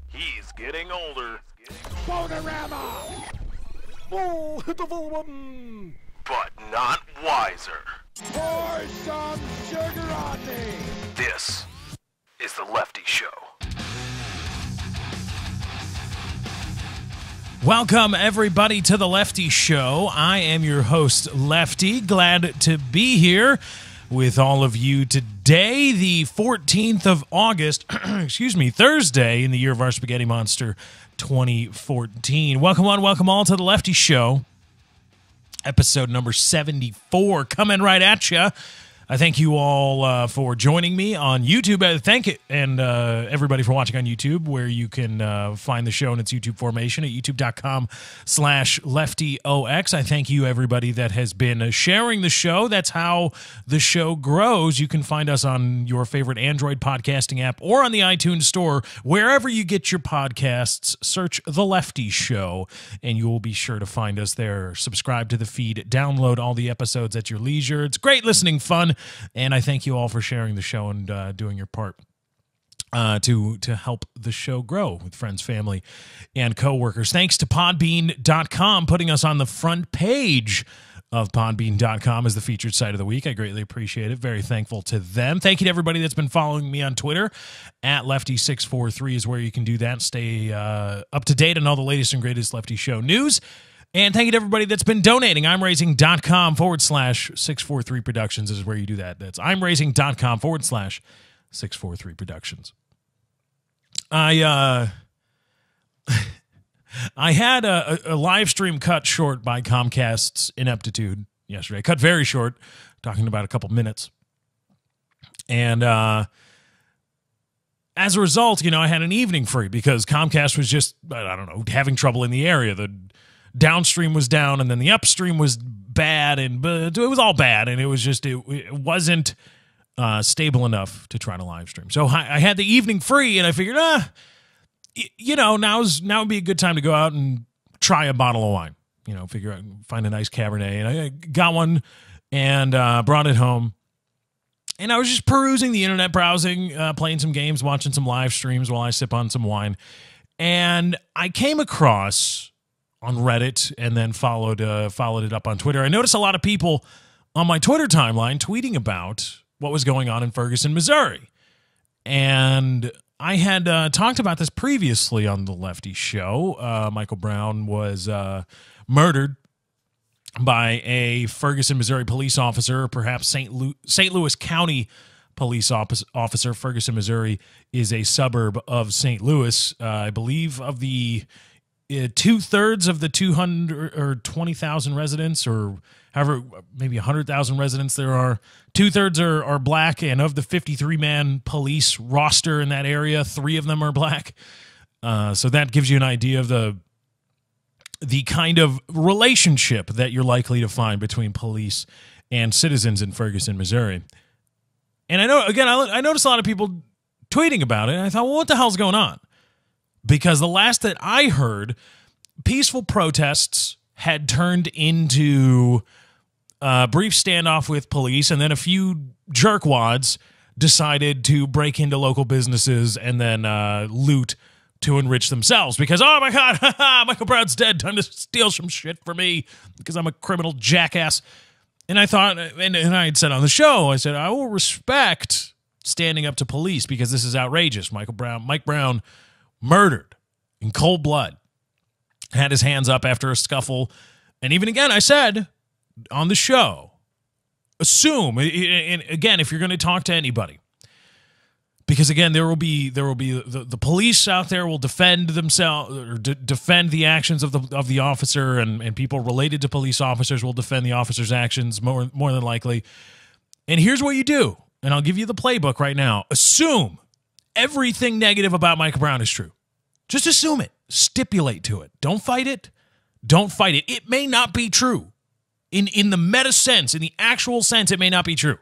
He's getting older. Bonerama! Oh, hit the full button! But not wiser. Pour some sugar on me! This is The Lefty Show. Welcome, everybody, to The Lefty Show. I am your host, Lefty. Glad to be here with all of you today, the 14th of August, Thursday in the year of our Spaghetti Monster 2014. Welcome on, welcome all to The Lefty Show. Episode number 74 coming right at you. I thank you all for joining me on YouTube. Thank it, and everybody for watching on YouTube, where you can find the show in its YouTube formation at youtube.com/LeftyOX. I thank you, everybody that has been sharing the show. That's how the show grows. You can find us on your favorite Android podcasting app or on the iTunes Store. Wherever you get your podcasts, search The Lefty Show, and you will be sure to find us there. Subscribe to the feed. Download all the episodes at your leisure. It's great listening fun. And I thank you all for sharing the show and doing your part to help the show grow with friends, family, and coworkers. Thanks to Podbean.com putting us on the front page of Podbean.com as the featured site of the week. I greatly appreciate it. Very thankful to them. Thank you to everybody that's been following me on Twitter. At Lefty643 is where you can do that. Stay up to date on all the latest and greatest Lefty Show news. And thank you to everybody that's been donating. I'mRaising.com/643 Productions is where you do that. That's I'mRaising.com/643 Productions. I had a live stream cut short by Comcast's ineptitude yesterday. Cut very short, talking about a couple minutes. And as a result, I had an evening free because Comcast was just, I don't know, having trouble in the area. The downstream was down, and then the upstream was bad, but it was all bad, and it was just it wasn't stable enough to try to live stream. So I had the evening free, and I figured, now would be a good time to go out and try a bottle of wine. Find a nice Cabernet, and I got one and brought it home. And I was just perusing the internet, browsing, playing some games, watching some live streams while I sip on some wine, and I came across on Reddit and then followed it up on Twitter. I noticed a lot of people on my Twitter timeline tweeting about what was going on in Ferguson, Missouri. And I had talked about this previously on the Lefty Show. Michael Brown was murdered by a Ferguson, Missouri police officer, or perhaps St. Louis County police officer. Ferguson, Missouri is a suburb of St. Louis. I believe of the 2/3 of the 200 or 20,000 residents, or however, maybe 100,000 residents there are, 2/3 are black, and of the 53-man police roster in that area, 3 of them are black. So that gives you an idea of the kind of relationship that you're likely to find between police and citizens in Ferguson, Missouri. And I noticed a lot of people tweeting about it, and I thought, well, what the hell's going on? Because the last that I heard, peaceful protests had turned into a brief standoff with police, and then a few jerkwads decided to break into local businesses and then loot to enrich themselves. Because, oh my God, Michael Brown's dead, time to steal some shit for me because I'm a criminal jackass. And I thought, and I had said on the show, I said, I will respect standing up to police because this is outrageous. Mike Brown, murdered in cold blood, had his hands up after a scuffle. And even again, I said on the show, assume, and again, if you're going to talk to anybody, because again, there will be the police out there will defend themselves, or defend the actions of the officer, and people related to police officers will defend the officer's actions more than likely. And here's what you do, and I'll give you the playbook right now. Assume everything negative about Mike Brown is true. Just assume it. Stipulate to it. Don't fight it. Don't fight it. It may not be true. In the meta sense, in the actual sense, it may not be true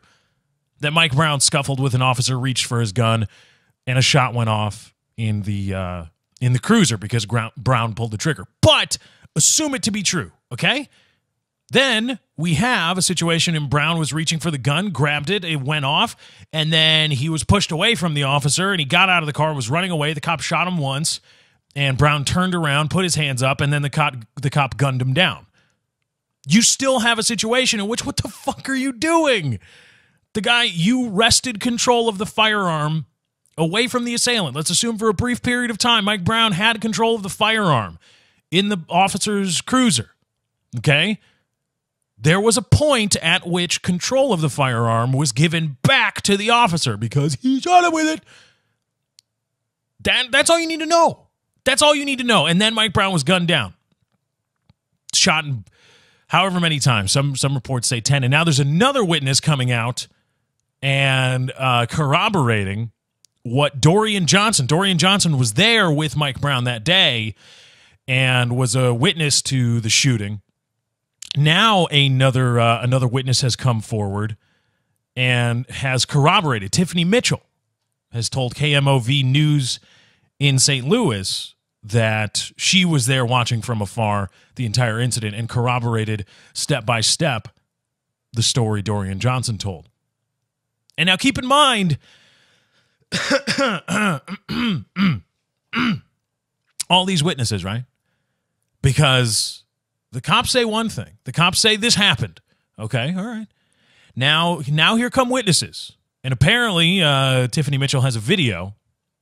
that Mike Brown scuffled with an officer, reached for his gun, and a shot went off in the cruiser because Brown pulled the trigger. But assume it to be true, okay? Then we have a situation in Brown was reaching for the gun, grabbed it, it went off, and then he was pushed away from the officer, and he got out of the car, was running away. The cop shot him once, and Brown turned around, put his hands up, and then the cop gunned him down. You still have a situation in which, what the fuck are you doing? The guy, you wrested control of the firearm away from the assailant. Let's assume for a brief period of time, Mike Brown had control of the firearm in the officer's cruiser. Okay? There was a point at which control of the firearm was given back to the officer because he shot him with it. That's all you need to know. That's all you need to know. And then Mike Brown was gunned down. Shot however many times. Some reports say 10. And now there's another witness coming out and corroborating what Dorian Johnson was there with Mike Brown that day and was a witness to the shooting. Now another witness has come forward and has corroborated. Tiffany Mitchell has told KMOV News in St. Louis that she was there watching from afar the entire incident and corroborated step by step the story Dorian Johnson told. And now keep in mind, all these witnesses, right? Because the cops say one thing. The cops say this happened. Okay, all right. Now here come witnesses. And apparently Tiffany Mitchell has a video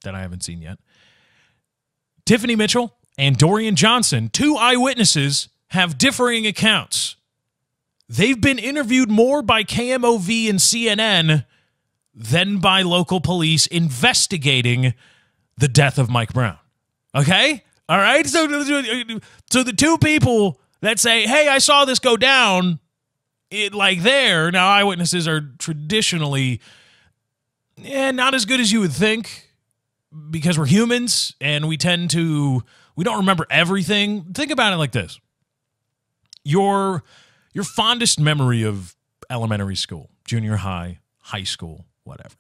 that I haven't seen yet. Tiffany Mitchell and Dorian Johnson, two eyewitnesses, have differing accounts. They've been interviewed more by KMOV and CNN than by local police investigating the death of Mike Brown. Okay? All right? So the two people that say, hey, I saw this go down, now eyewitnesses are traditionally not as good as you would think because we're humans and we don't remember everything. Think about it like this. Your fondest memory of elementary school, junior high, high school, whatever.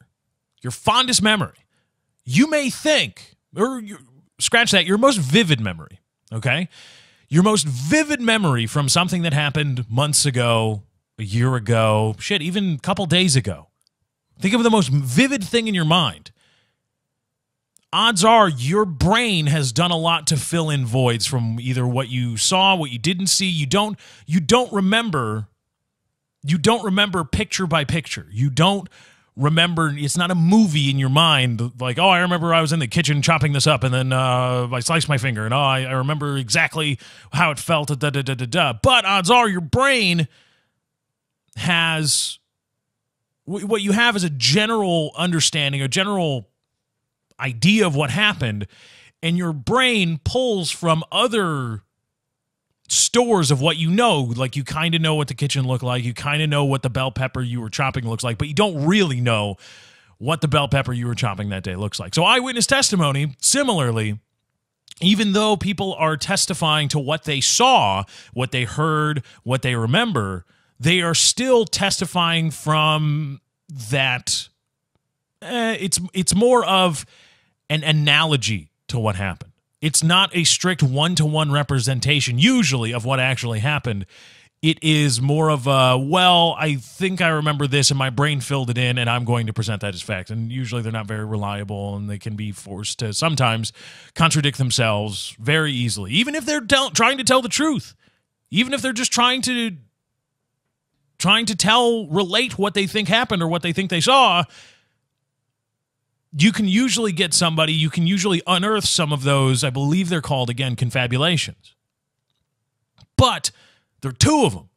Your fondest memory. You may think, scratch that, your most vivid memory, okay? Your most vivid memory from something that happened months ago, a year ago, even a couple days ago. Think of the most vivid thing in your mind. Odds are your brain has done a lot to fill in voids from either what you saw, what you didn't see. You don't remember picture by picture. You don't remember, it's not a movie in your mind like, oh, I remember I was in the kitchen chopping this up and then I sliced my finger and I remember exactly how it felt, But odds are your brain has, what you have is a general understanding, a general idea of what happened, and your brain pulls from other stores of what you know. Like, you kind of know what the kitchen looked like, you kind of know what the bell pepper you were chopping looks like, but you don't really know what the bell pepper you were chopping that day looks like. So eyewitness testimony, similarly, even though people are testifying to what they saw, what they heard, what they remember, they are still testifying from that. It's more of an analogy to what happened. It's not a strict one-to-one representation, usually, of what actually happened. It is more of a, well, I think I remember this and my brain filled it in and I'm going to present that as fact. And usually they're not very reliable and they can be forced to sometimes contradict themselves very easily. Even if they're trying to tell the truth. Even if they're just trying to relate what they think happened or what they think they saw, you can usually get somebody, you can usually unearth some of those, I believe they're called, again, confabulations. But there are two of them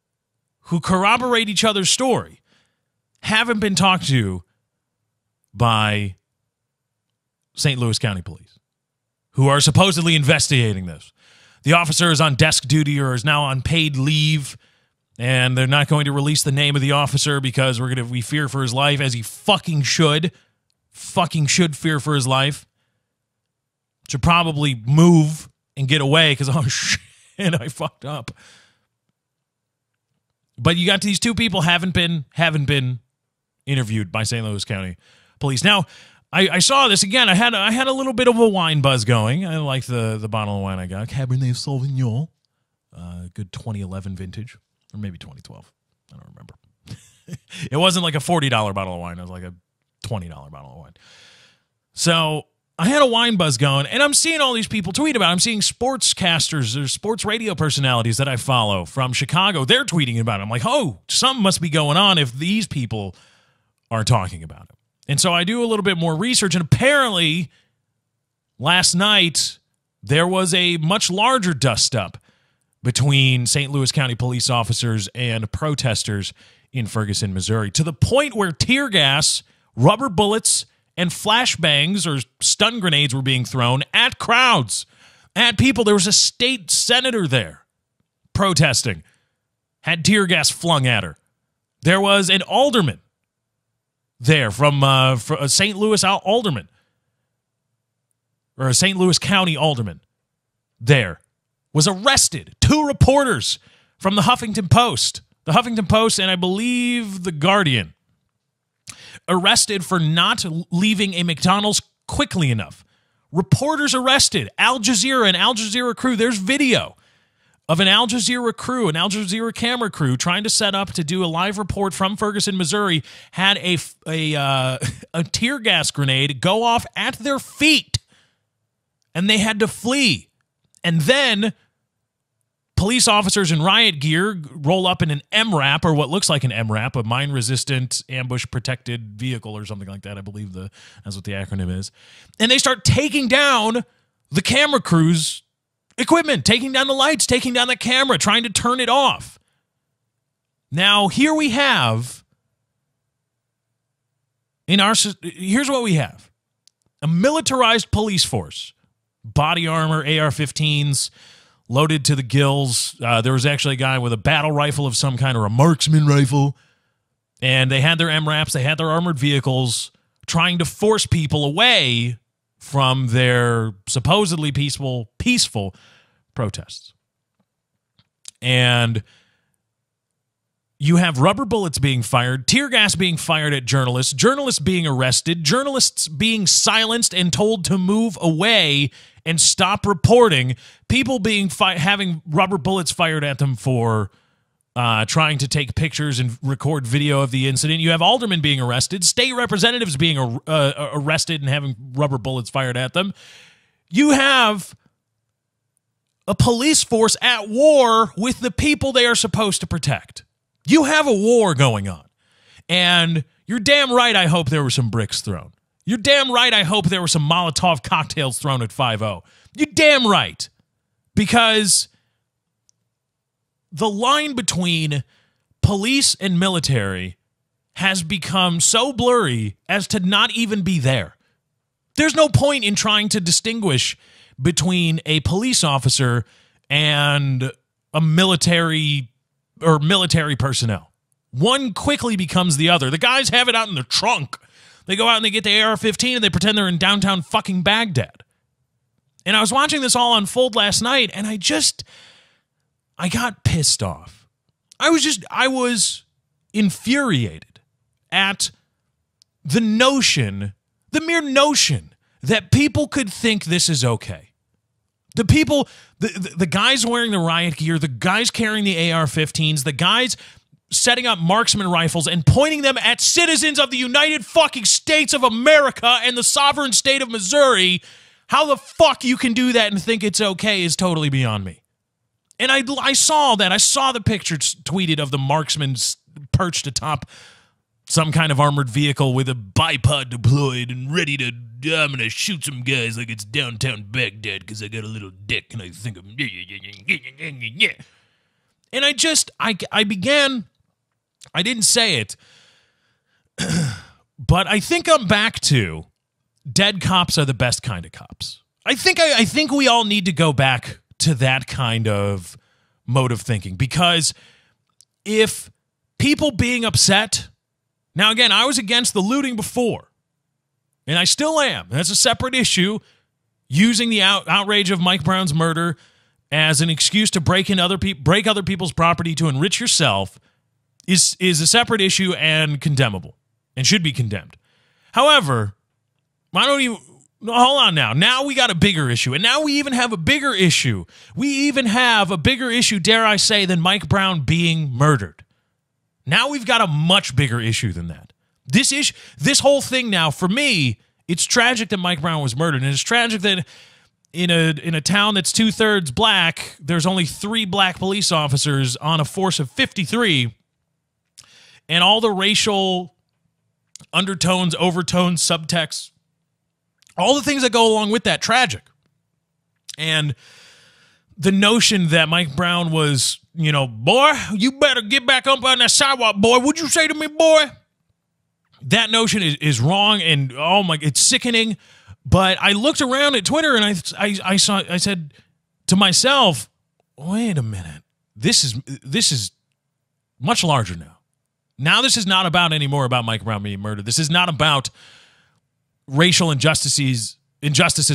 who corroborate each other's story, haven't been talked to by St. Louis County Police, who are supposedly investigating this. The officer is on desk duty or is now on paid leave, and they're not going to release the name of the officer because we fear for his life, as he fucking should. Fucking should fear for his life. Should probably move and get away because, oh shit, I fucked up. But you got these two people haven't been interviewed by St. Louis County Police. Now, I saw this again. I had a little bit of a wine buzz going. I like the bottle of wine I got, Cabernet Sauvignon, good 2011 vintage. or maybe 2012. I don't remember. It wasn't like a $40 bottle of wine. It was like a $20 bottle of wine. So I had a wine buzz going, and I'm seeing all these people tweet about it. I'm seeing sportscasters or sports radio personalities that I follow from Chicago. They're tweeting about it. I'm like, oh, something must be going on if these people are talking about it. And so I do a little bit more research, and apparently last night there was a much larger dust-up between St. Louis County police officers and protesters in Ferguson, Missouri, to the point where tear gas, rubber bullets, and flashbangs or stun grenades were being thrown at crowds, at people. There was a state senator there protesting, had tear gas flung at her. There was an alderman there from St. Louis alderman, or a St. Louis County alderman there, was arrested. 2 reporters from the Huffington Post, and I believe the Guardian, arrested for not leaving a McDonald's quickly enough. Reporters arrested. Al Jazeera crew. There's video of an Al Jazeera camera crew trying to set up to do a live report from Ferguson, Missouri, had a tear gas grenade go off at their feet, and they had to flee. And then police officers in riot gear roll up in an MRAP, or what looks like an MRAP, a mine-resistant, ambush-protected vehicle or something like that. I believe that's what the acronym is. And they start taking down the camera crew's equipment, taking down the lights, taking down the camera, trying to turn it off. Now, here we have, here's what we have. A militarized police force, body armor, AR-15s, loaded to the gills. There was actually a guy with a battle rifle of some kind, or a marksman rifle. And they had their MRAPs, they had their armored vehicles, trying to force people away from their supposedly peaceful protests. And you have rubber bullets being fired, tear gas being fired at journalists, journalists being arrested, journalists being silenced and told to move away and stop reporting, people being having rubber bullets fired at them for trying to take pictures and record video of the incident. You have aldermen being arrested, state representatives being arrested and having rubber bullets fired at them. You have a police force at war with the people they are supposed to protect. You have a war going on. And you're damn right I hope there were some bricks thrown. You're damn right I hope there were some Molotov cocktails thrown at 5-0. You're damn right. Because the line between police and military has become so blurry as to not even be there. There's no point in trying to distinguish between a police officer and a military or military personnel. One quickly becomes the other. The guys have it out in their trunk. They go out and they get the AR-15 and they pretend they're in downtown fucking Baghdad. And I was watching this all unfold last night, and I got pissed off. I was infuriated at the mere notion that people could think this is okay. The people, the guys wearing the riot gear, the guys carrying the AR-15s, the guys setting up marksman rifles and pointing them at citizens of the United fucking States of America and the sovereign state of Missouri, how the fuck you can do that and think it's okay is totally beyond me. And I saw that. I saw the pictures tweeted of the marksman perched atop some kind of armored vehicle with a bipod deployed and ready to, I'm going to shoot some guys like it's downtown Baghdad because I got a little dick and I think I'm... And I didn't say it, but I think I'm back to dead cops are the best kind of cops. I think we all need to go back to that kind of mode of thinking, because if people being upset... Now, again, I was against the looting before, and I still am. That's a separate issue. Using the outrage of Mike Brown's murder as an excuse to break other people's property to enrich yourself is a separate issue and condemnable and should be condemned. However, No, hold on now. Now we got a bigger issue. And now we even have a bigger issue. We even have a bigger issue, dare I say, than Mike Brown being murdered. Now we've got a much bigger issue than that. This whole thing now, for me, it's tragic that Mike Brown was murdered. And it's tragic that in a town that's 2/3 black, there's only 3 black police officers on a force of 53. And all the racial undertones, overtones, subtexts, all the things that go along with that, tragic. And the notion that Mike Brown was, boy, you better get back up on that sidewalk, boy. What'd you say to me, boy? That notion is wrong, and oh my, it's sickening. But I looked around at Twitter and I said to myself, wait a minute, this is much larger now. Now this is not anymore about Mike Brown being murdered. This is not about racial injustices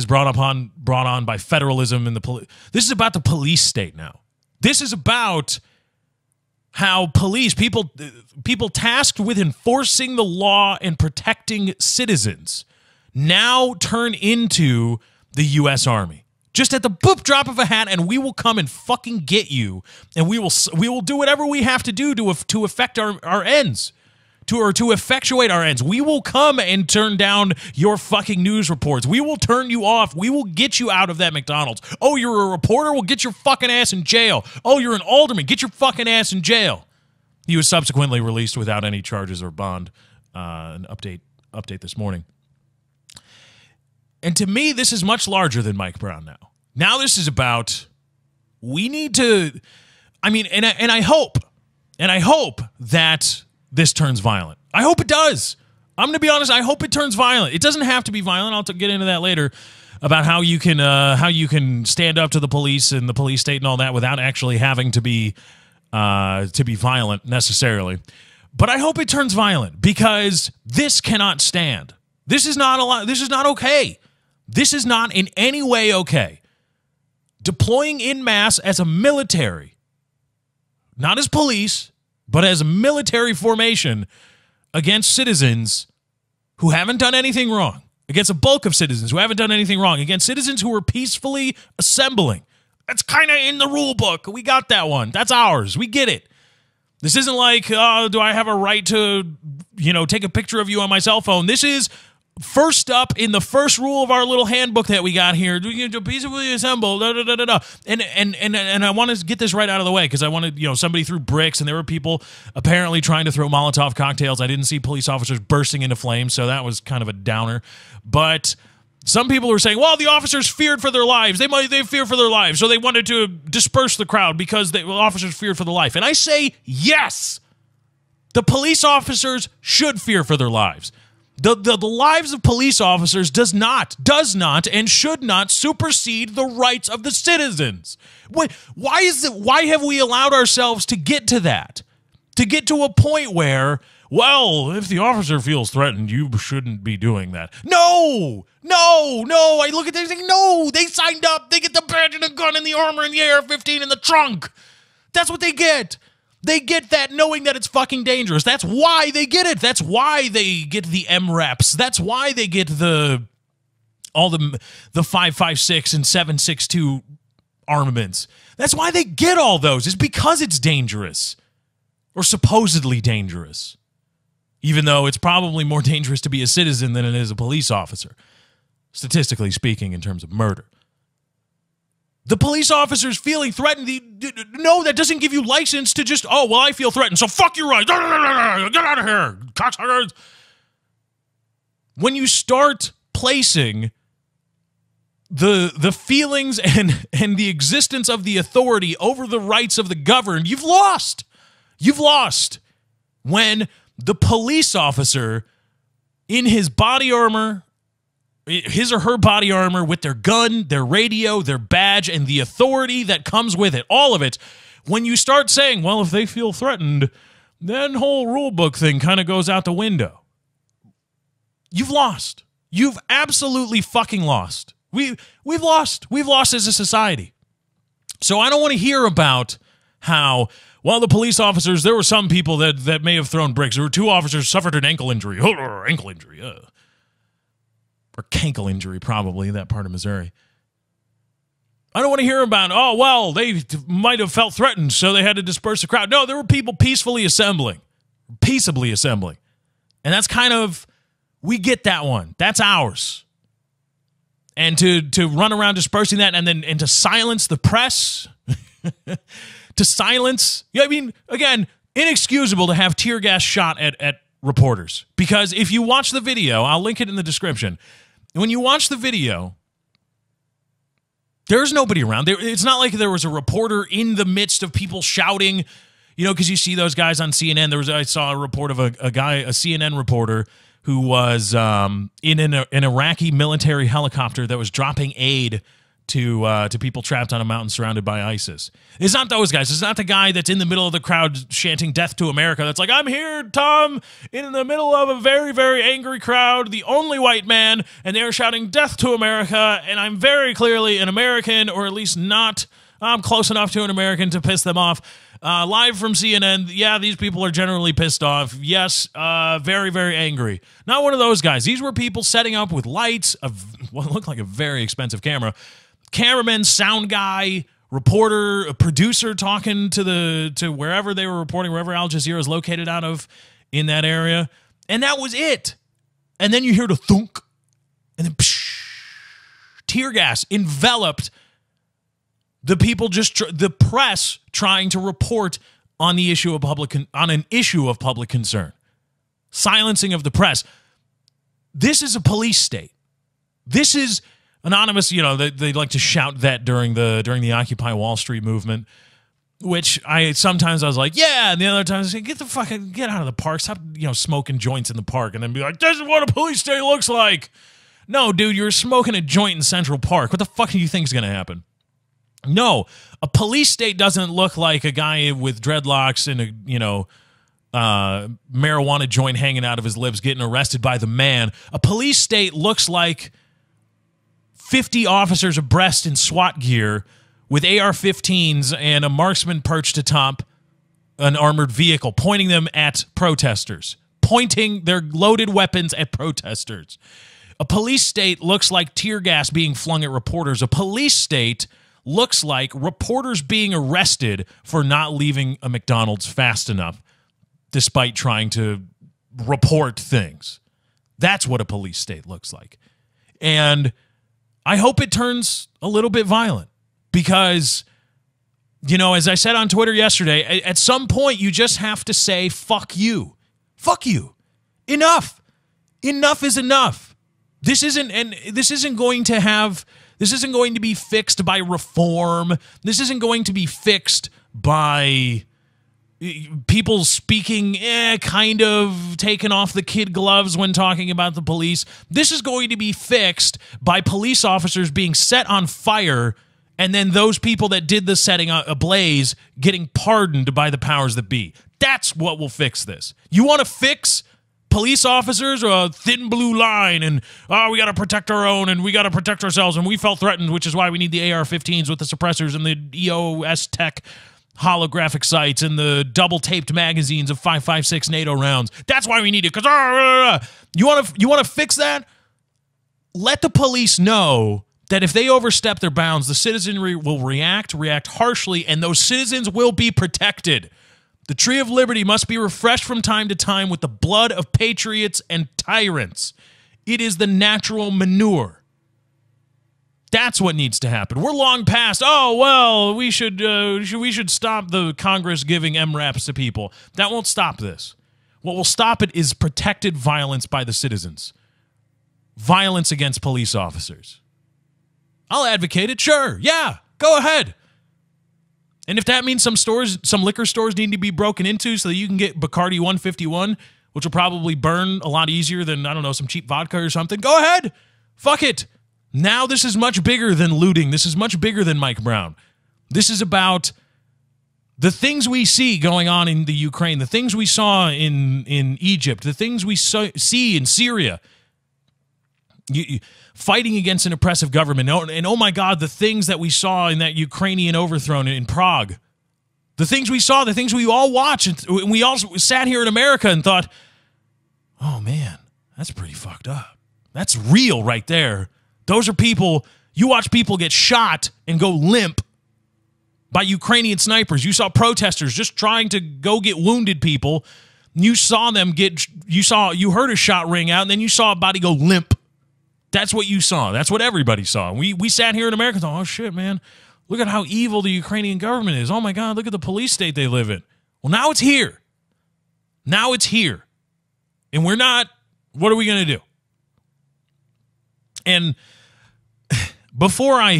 brought on by federalism and the police. This is about the police state now. This is about how people tasked with enforcing the law and protecting citizens now turn into the U.S. Army. Just at the boop drop of a hat, and we will come and fucking get you, and we will do whatever we have to do to affect our ends. To effectuate our ends. We will come and turn down your fucking news reports. We will turn you off. We will get you out of that McDonald's. Oh, you're a reporter? We'll get your fucking ass in jail. Oh, you're an alderman? Get your fucking ass in jail. He was subsequently released without any charges or bond. An update this morning. And to me, this is much larger than Mike Brown now. Now this is about, we need to, and I hope that this turns violent. I hope it does. I'm going to be honest. I hope it turns violent. It doesn't have to be violent. I'll get into that later about how you can stand up to the police and the police state and all that without actually having to be violent necessarily. But I hope it turns violent because this cannot stand. This is not This is not okay. This is not in any way okay. Deploying en masse as a military, not as police, but as a military formation against citizens who haven't done anything wrong, against a bulk of citizens who haven't done anything wrong, against citizens who were peacefully assembling. That's kind of in the rule book. We got that one. That's ours. We get it. This isn't like, do I have a right to, take a picture of you on my cell phone? This is first up in the first rule of our little handbook that we got here. To peacefully assemble, And I want to get this right out of the way because I wanted, somebody threw bricks and there were people apparently trying to throw Molotov cocktails. I didn't see police officers bursting into flames, so that was kind of a downer. But some people were saying, well, the officers feared for their lives. They fear for their lives, so they wanted to disperse the crowd because the officers feared for their life. And I say, yes, the police officers should fear for their lives. The lives of police officers does not, and should not supersede the rights of the citizens. Why have we allowed ourselves to get to that? To get to a point where, well, if the officer feels threatened, you shouldn't be doing that. No. I look at this and think, no, they signed up. They get the badge and the gun and the armor and the AR-15 in the trunk. That's what they get. They get that knowing that it's fucking dangerous. That's why they get it. That's why they get the MREPs. That's why they get all the 5.56 and 7.62 armaments. That's why they get all those. It's because it's dangerous. Or supposedly dangerous. Even though it's probably more dangerous to be a citizen than it is a police officer. Statistically speaking, in terms of murder. The police officers feeling threatened, no, that doesn't give you license to just, oh, well, I feel threatened, so fuck your rights. Get out of here, cocksuckers. When you start placing the feelings and the existence of the authority over the rights of the governed, you've lost. You've lost. When the police officer in his body armor, his or her body armor with their gun, their radio, their badge, and the authority that comes with it, all of it, when you start saying, well, if they feel threatened, that whole rule book thing kind of goes out the window. You've lost. You've absolutely fucking lost. We've lost. We've lost as a society. So I don't want to hear about how, well, the police officers, there were some people that may have thrown bricks. There were 2 officers suffered an ankle injury. Ankle injury, or cankle injury, probably, that part of Missouri. I don't want to hear about, oh, well, they might have felt threatened, so they had to disperse the crowd. No, there were people peaceably assembling. And that's kind of, we get that one. That's ours. And to run around dispersing that and to silence the press, again, inexcusable to have tear gas shot at reporters. Because if you watch the video, I'll link it in the description. When you watch the video, there's nobody around. It's not like there was a reporter in the midst of people shouting, because you see those guys on CNN. I saw a report of a CNN reporter who was in an Iraqi military helicopter that was dropping aid to people trapped on a mountain surrounded by ISIS. It's not those guys. It's not the guy that's in the middle of the crowd chanting "Death to America." That's like, I'm here, Tom, in the middle of a very, very angry crowd, the only white man, and they're shouting "Death to America," and I'm very clearly an American, or at least not. I'm close enough to an American to piss them off. Live from CNN, yeah, these people are generally pissed off. Yes, very, very angry. Not one of those guys. These were people setting up with lights, what looked like a very expensive camera, cameraman, sound guy, reporter, a producer talking to wherever they were reporting, wherever Al Jazeera is located out of in that area. And that was it. And then you hear the thunk, and then psh, tear gas enveloped the people, the press trying to report on the issue of an issue of public concern. Silencing of the press. This is a police state. This is anonymous. They like to shout that during the Occupy Wall Street movement, which sometimes I was like, yeah, and the other times I say, get out of the park. Stop, smoking joints in the park, and then be like, this is what a police state looks like. No, dude, you're smoking a joint in Central Park. What the fuck do you think is going to happen? No, a police state doesn't look like a guy with dreadlocks and a marijuana joint hanging out of his lips getting arrested by the man. A police state looks like 50 officers abreast in SWAT gear with AR-15s and a marksman perched atop an armored vehicle, pointing them at protesters, pointing their loaded weapons at protesters. A police state looks like tear gas being flung at reporters. A police state looks like reporters being arrested for not leaving a McDonald's fast enough despite trying to report things. That's what a police state looks like. And I hope it turns a little bit violent because, as I said on Twitter yesterday, at some point you just have to say, fuck you. Fuck you. Enough. Enough is enough. This isn't going to be fixed by reform. This isn't going to be fixed by people speaking, kind of taking off the kid gloves when talking about the police. This is going to be fixed by police officers being set on fire and then those people that did the setting ablaze getting pardoned by the powers that be. That's what will fix this. You want to fix police officers or a thin blue line and, we got to protect our own and we got to protect ourselves and we felt threatened, which is why we need the AR-15s with the suppressors and the EOS Tech holographic sights and the double-taped magazines of 5.56 NATO rounds. That's why we need it, because you want to fix that? Let the police know that if they overstep their bounds, the citizenry will react harshly, and those citizens will be protected. The tree of liberty must be refreshed from time to time with the blood of patriots and tyrants. It is the natural manure. That's what needs to happen. We're long past, we should stop the Congress giving MRAPs to people. That won't stop this. What will stop it is protected violence by the citizens. Violence against police officers. I'll advocate it, sure. Yeah, go ahead. And if that means some liquor stores need to be broken into so that you can get Bacardi 151, which will probably burn a lot easier than, some cheap vodka or something, go ahead. Fuck it. Now this is much bigger than looting. This is much bigger than Mike Brown. This is about the things we see going on in the Ukraine, the things we saw in Egypt, the things we see in Syria. Fighting against an oppressive government. And oh my God, the things that we saw in that Ukrainian overthrow in Prague. The things we saw, the things we all watched. And we all sat here in America and thought, oh man, that's pretty fucked up. That's real right there. Those are people, you watch people get shot and go limp by Ukrainian snipers. You saw protesters just trying to go get wounded people. You saw them you heard a shot ring out, and then you saw a body go limp. That's what you saw. That's what everybody saw. We sat here in America and thought, oh shit, man, look at how evil the Ukrainian government is. Oh my God, look at the police state they live in. Well, now it's here. Now it's here. And we're not, what are we going to do? And before I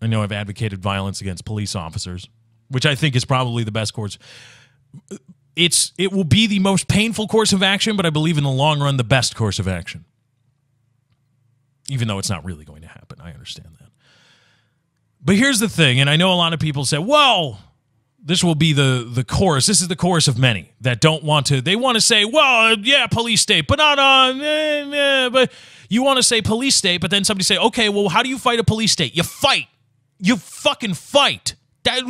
know I've advocated violence against police officers, which I think is probably the best course. It will be the most painful course of action, but I believe in the long run, the best course of action. Even though it's not really going to happen. I understand that. But here's the thing, and I know a lot of people say, well, this will be the chorus. This is the chorus of many that don't want to. They want to say, well, yeah, police state, but not on. But you want to say police state, but then somebody say, okay, well, how do you fight a police state? You fight. You fucking fight. That's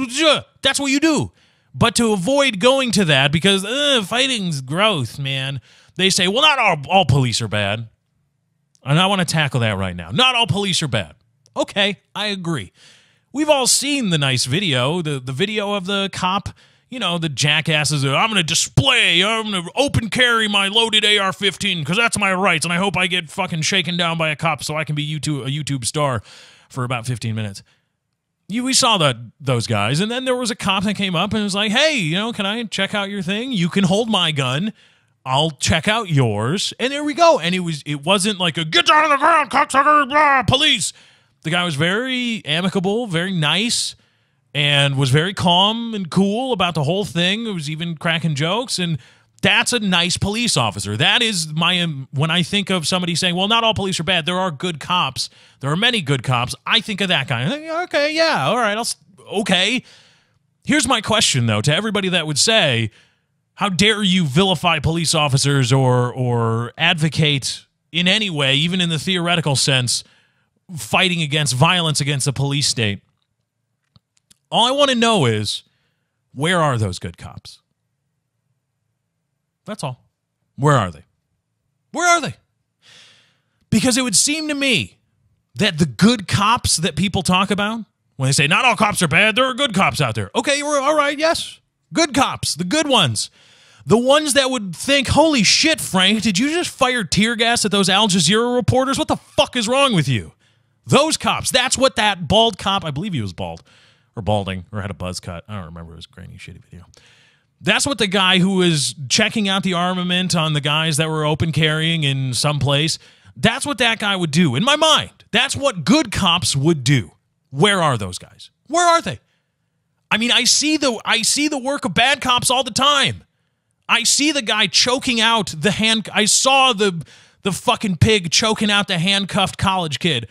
what you do. But to avoid going to that, because fighting's gross, man, they say, well, not all police are bad. And I want to tackle that right now. Not all police are bad. Okay, I agree. We've all seen the nice video, the video of the cop, the jackasses. I'm going to open carry my loaded AR-15 because that's my rights, and I hope I get fucking shaken down by a cop so I can be a YouTube star for about 15 minutes. We saw those guys, and then there was a cop that came up and was like, hey, can I check out your thing? You can hold my gun. I'll check out yours. And there we go. And it wasn't like a get down on the ground, cocksucker, blah, police. The guy was very amicable, very nice, and was very calm and cool about the whole thing. It was even cracking jokes, and that's a nice police officer. That is when I think of somebody saying, well, not all police are bad. There are good cops. There are many good cops. I think of that guy. I think, okay, yeah, all right, okay. Here's my question, though, to everybody that would say, how dare you vilify police officers or advocate in any way, even in the theoretical sense, fighting against violence against the police state? All I want to know is, where are those good cops? That's all. Where are they? Where are they? Because it would seem to me that the good cops that people talk about, when they say not all cops are bad, there are good cops out there. Okay, all right, yes. Good cops, the good ones. The ones that would think, holy shit, Frank, did you just fire tear gas at those Al Jazeera reporters? What the fuck is wrong with you? Those cops. That's what that bald cop, I believe he was bald, or balding, or had a buzz cut. I don't remember. It was a grainy, shitty video. That's what the guy who was checking out the armament on the guys that were open carrying in some place, that's what that guy would do. In my mind, that's what good cops would do. Where are those guys? Where are they? I mean, I see the work of bad cops all the time. I see the guy choking out I saw the fucking pig choking out the handcuffed college kid.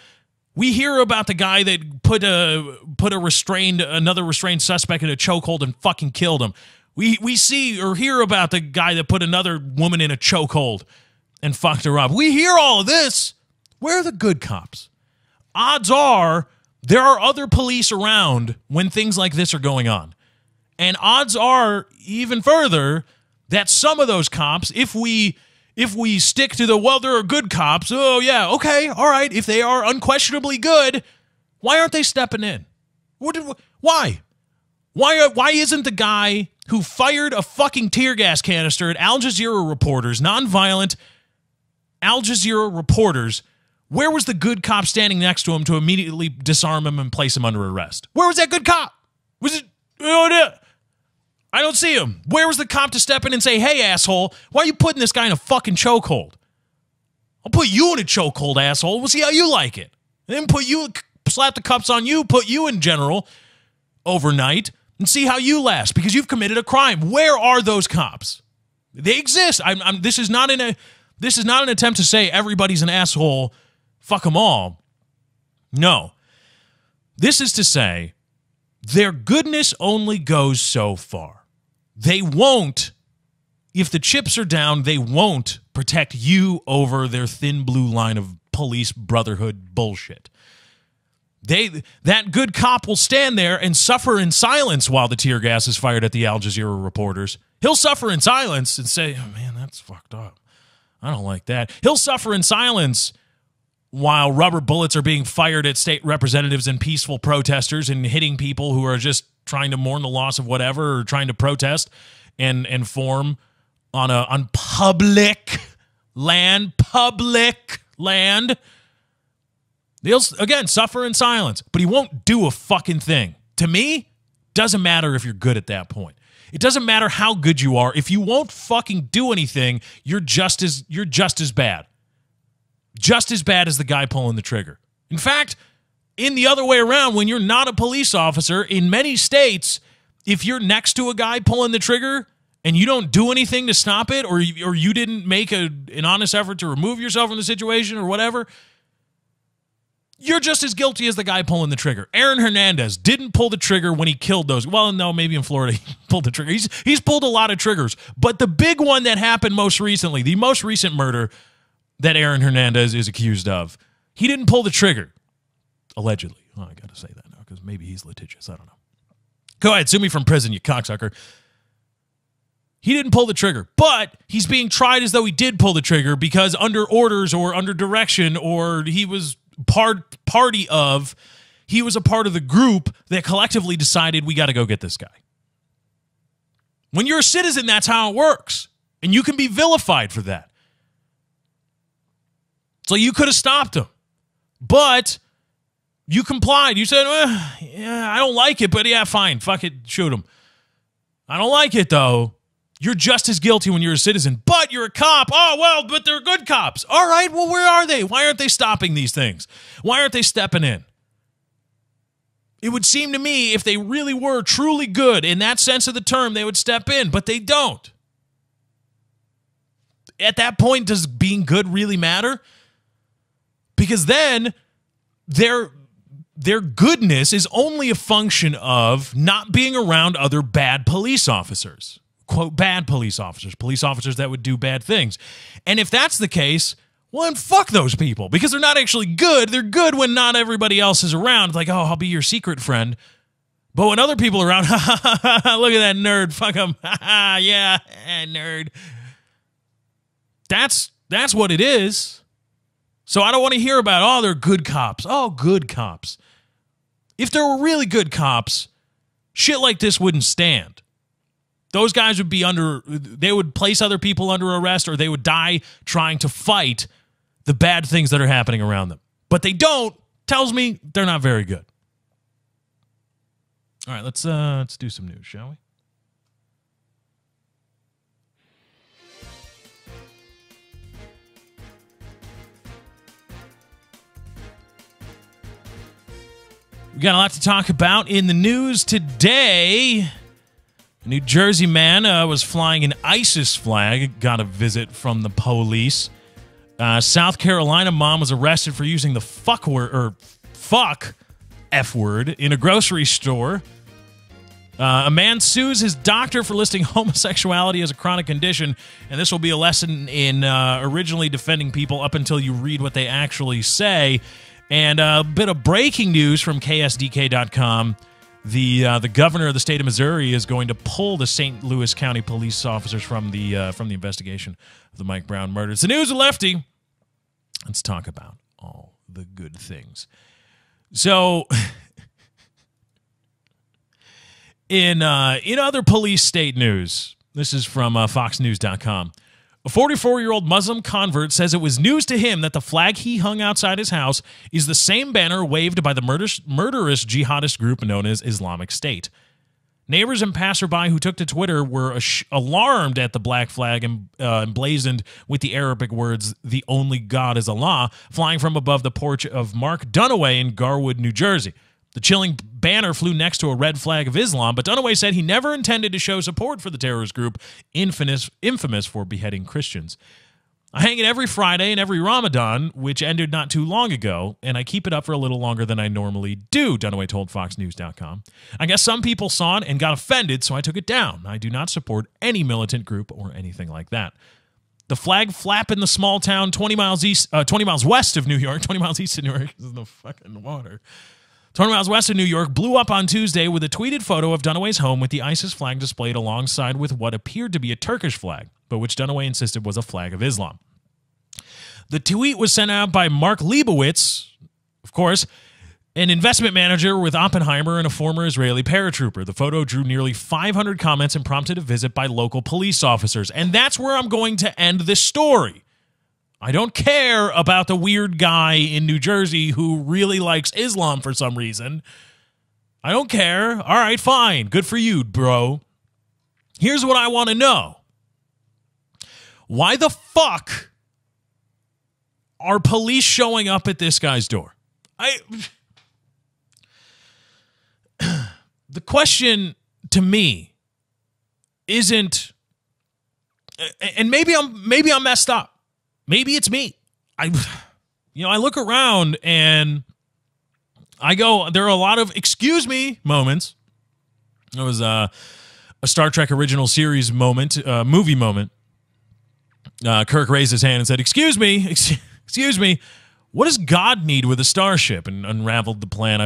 We hear about the guy that put another restrained suspect in a chokehold and fucking killed him. We see or hear about the guy that put another woman in a chokehold and fucked her up. We hear all of this. Where are the good cops? Odds are there are other police around when things like this are going on. And odds are even further that some of those cops, if we stick to there are good cops, oh yeah, okay, all right, if they are unquestionably good, why aren't they stepping in? Why? Why isn't the guy who fired a fucking tear gas canister at Al Jazeera reporters, nonviolent Al Jazeera reporters, where was the good cop standing next to him to immediately disarm him and place him under arrest? Where was that good cop? Was it? I don't see him. Where was the cop to step in and say, hey, asshole, why are you putting this guy in a fucking chokehold? I'll put you in a chokehold, asshole. We'll see how you like it. And then slap the cuffs on you, put you in general overnight, and see how you last because you've committed a crime. Where are those cops? They exist. This is not an attempt to say everybody's an asshole. Fuck them all. No. This is to say their goodness only goes so far. They won't, if the chips are down, they won't protect you over their thin blue line of police brotherhood bullshit. That good cop will stand there and suffer in silence while the tear gas is fired at the Al Jazeera reporters. He'll suffer in silence and say, oh, man, that's fucked up. I don't like that. He'll suffer in silence while rubber bullets are being fired at state representatives and peaceful protesters and hitting people who are just trying to mourn the loss of whatever or trying to protest and form on public land. He'll, again, suffer in silence, but he won't do a fucking thing. To me, doesn't matter if you're good at that point. It doesn't matter how good you are. If you won't fucking do anything, you're just as bad. Just as bad as the guy pulling the trigger. In fact, in the other way around, when you're not a police officer, in many states, if you're next to a guy pulling the trigger and you don't do anything to stop it, or you didn't make an honest effort to remove yourself from the situation or whatever, you're just as guilty as the guy pulling the trigger. Aaron Hernandez didn't pull the trigger when he killed those. Well, no, maybe in Florida he pulled the trigger. He's pulled a lot of triggers. But the big one that happened most recently, the most recent murder that Aaron Hernandez is accused of, he didn't pull the trigger. Allegedly. Oh, I got to say that now because maybe he's litigious. I don't know. Go ahead, sue me from prison, you cocksucker. He didn't pull the trigger, but he's being tried as though he did pull the trigger because under orders or under direction, or he was he was a part of the group that collectively decided we got to go get this guy. When you're a citizen, that's how it works. And you can be vilified for that. So you could have stopped him. But you complied. You said, yeah, I don't like it, but yeah, fine. Fuck it. Shoot him. I don't like it, though. You're just as guilty when you're a citizen, but you're a cop. Oh, well, but they're good cops. All right, well, where are they? Why aren't they stopping these things? Why aren't they stepping in? It would seem to me if they really were truly good in that sense of the term, they would step in, but they don't. At that point, does being good really matter? Because then their goodness is only a function of not being around other bad police officers. Quote, bad police officers that would do bad things. And if that's the case, well, then fuck those people because they're not actually good. They're good when not everybody else is around. It's like, oh, I'll be your secret friend. But when other people are around, look at that nerd. Fuck him. Yeah, nerd. That's what it is. So I don't want to hear about, oh, they're good cops. Oh, good cops. If there were really good cops, shit like this wouldn't stand. Those guys would be they would place other people under arrest or they would die trying to fight the bad things that are happening around them. But they don't, tells me they're not very good. All right, let's do some news, shall we? We got a lot to talk about in the news today. A New Jersey man was flying an ISIS flag, got a visit from the police. South Carolina mom was arrested for using the fuck F word in a grocery store. A man sues his doctor for listing homosexuality as a chronic condition, and this will be a lesson in originally defending people up until you read what they actually say. And a bit of breaking news from KSDK.com. The governor of the state of Missouri is going to pull the St. Louis County police officers from the investigation of the Mike Brown murder. It's the news of Lefty. Let's talk about all the good things. So, in other police state news, this is from FoxNews.com. A 44-year-old Muslim convert says it was news to him that the flag he hung outside his house is the same banner waved by the murderous jihadist group known as Islamic State. Neighbors and passerby who took to Twitter were alarmed at the black flag emblazoned with the Arabic words, "The only God is Allah," flying from above the porch of Mark Dunaway in Garwood, New Jersey. The chilling banner flew next to a red flag of Islam, but Dunaway said he never intended to show support for the terrorist group, infamous for beheading Christians. I hang it every Friday and every Ramadan, which ended not too long ago, and I keep it up for a little longer than I normally do, Dunaway told FoxNews.com. I guess some people saw it and got offended, so I took it down. I do not support any militant group or anything like that. The flag flap in the small town 20 miles west of New York, 20 miles east of New York, this is the fucking water. 20 miles west of New York, blew up on Tuesday with a tweeted photo of Dunaway's home with the ISIS flag displayed alongside with what appeared to be a Turkish flag, but which Dunaway insisted was a flag of Islam. The tweet was sent out by Mark Leibowitz, of course, an investment manager with Oppenheimer and a former Israeli paratrooper. The photo drew nearly 500 comments and prompted a visit by local police officers. And that's where I'm going to end this story. I don't care about the weird guy in New Jersey who really likes Islam for some reason. I don't care. All right, fine. Good for you, bro. Here's what I want to know. Why the fuck are police showing up at this guy's door? The question to me isn't, and maybe I'm messed up. Maybe it's me. I look around and I go, there are a lot of excuse me moments. It was a Star Trek original series moment, movie moment. Kirk raised his hand and said, excuse me, what does God need with a starship? And unraveled the plan.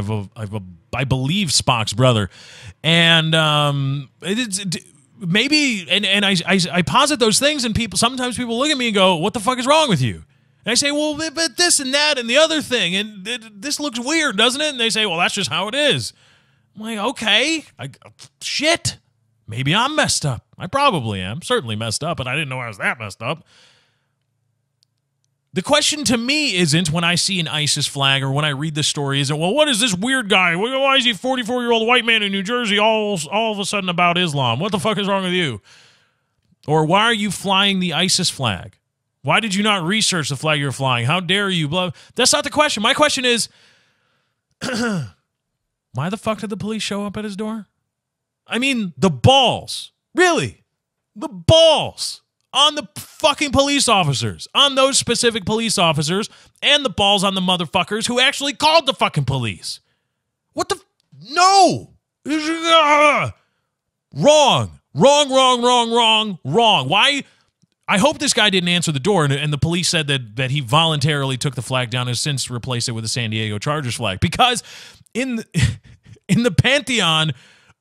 I believe Spock's brother. And maybe, and I posit those things, and sometimes people look at me and go, what the fuck is wrong with you? And I say, well, but this and that and the other thing, and this looks weird, doesn't it? And they say, well, that's just how it is. I'm like, okay, shit. Maybe I'm messed up. I probably am. Certainly messed up, but I didn't know I was that messed up. The question to me isn't when I see an ISIS flag or when I read this story isn't, well, what is this weird guy? Why is he a 44-year-old white man in New Jersey all of a sudden about Islam? What the fuck is wrong with you? Or why are you flying the ISIS flag? Why did you not research the flag you're flying? How dare you? Blah. That's not the question. My question is, why the fuck did the police show up at his door? I mean, the balls. Really? The balls on the fucking police officers, on those specific police officers, and the balls on the motherfuckers who actually called the fucking police. What the? No! Wrong. Why? I hope this guy didn't answer the door, and the police said that he voluntarily took the flag down and has since replaced it with a San Diego Chargers flag. Because in the pantheon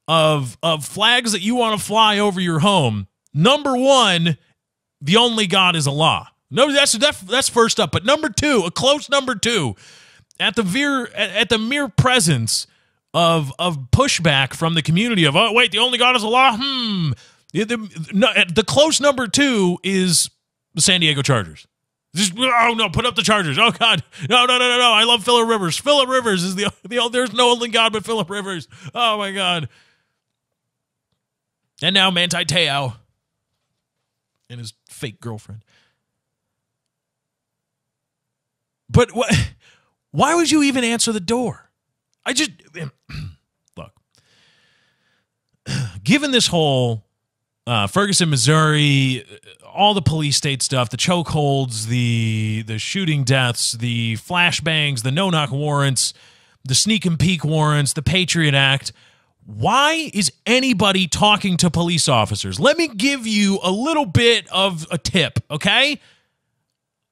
of flags that you want to fly over your home, number one, the only God is Allah. No, that's first up. But number two, a close number two, at the mere presence of pushback from the community of, oh wait, the only God is Allah. The close number two is the San Diego Chargers. Just, oh no, put up the Chargers. Oh God, no. I love Phillip Rivers. Phillip Rivers is the there's no only God but Phillip Rivers. Oh my God. And now Manti Te'o and his fake girlfriend. But why would you even answer the door? Look. Given this whole Ferguson, Missouri, all the police state stuff, the chokeholds, the shooting deaths, the flashbangs, the no-knock warrants, the sneak and peek warrants, the Patriot Act, why is anybody talking to police officers? Let me give you a little bit of a tip, okay?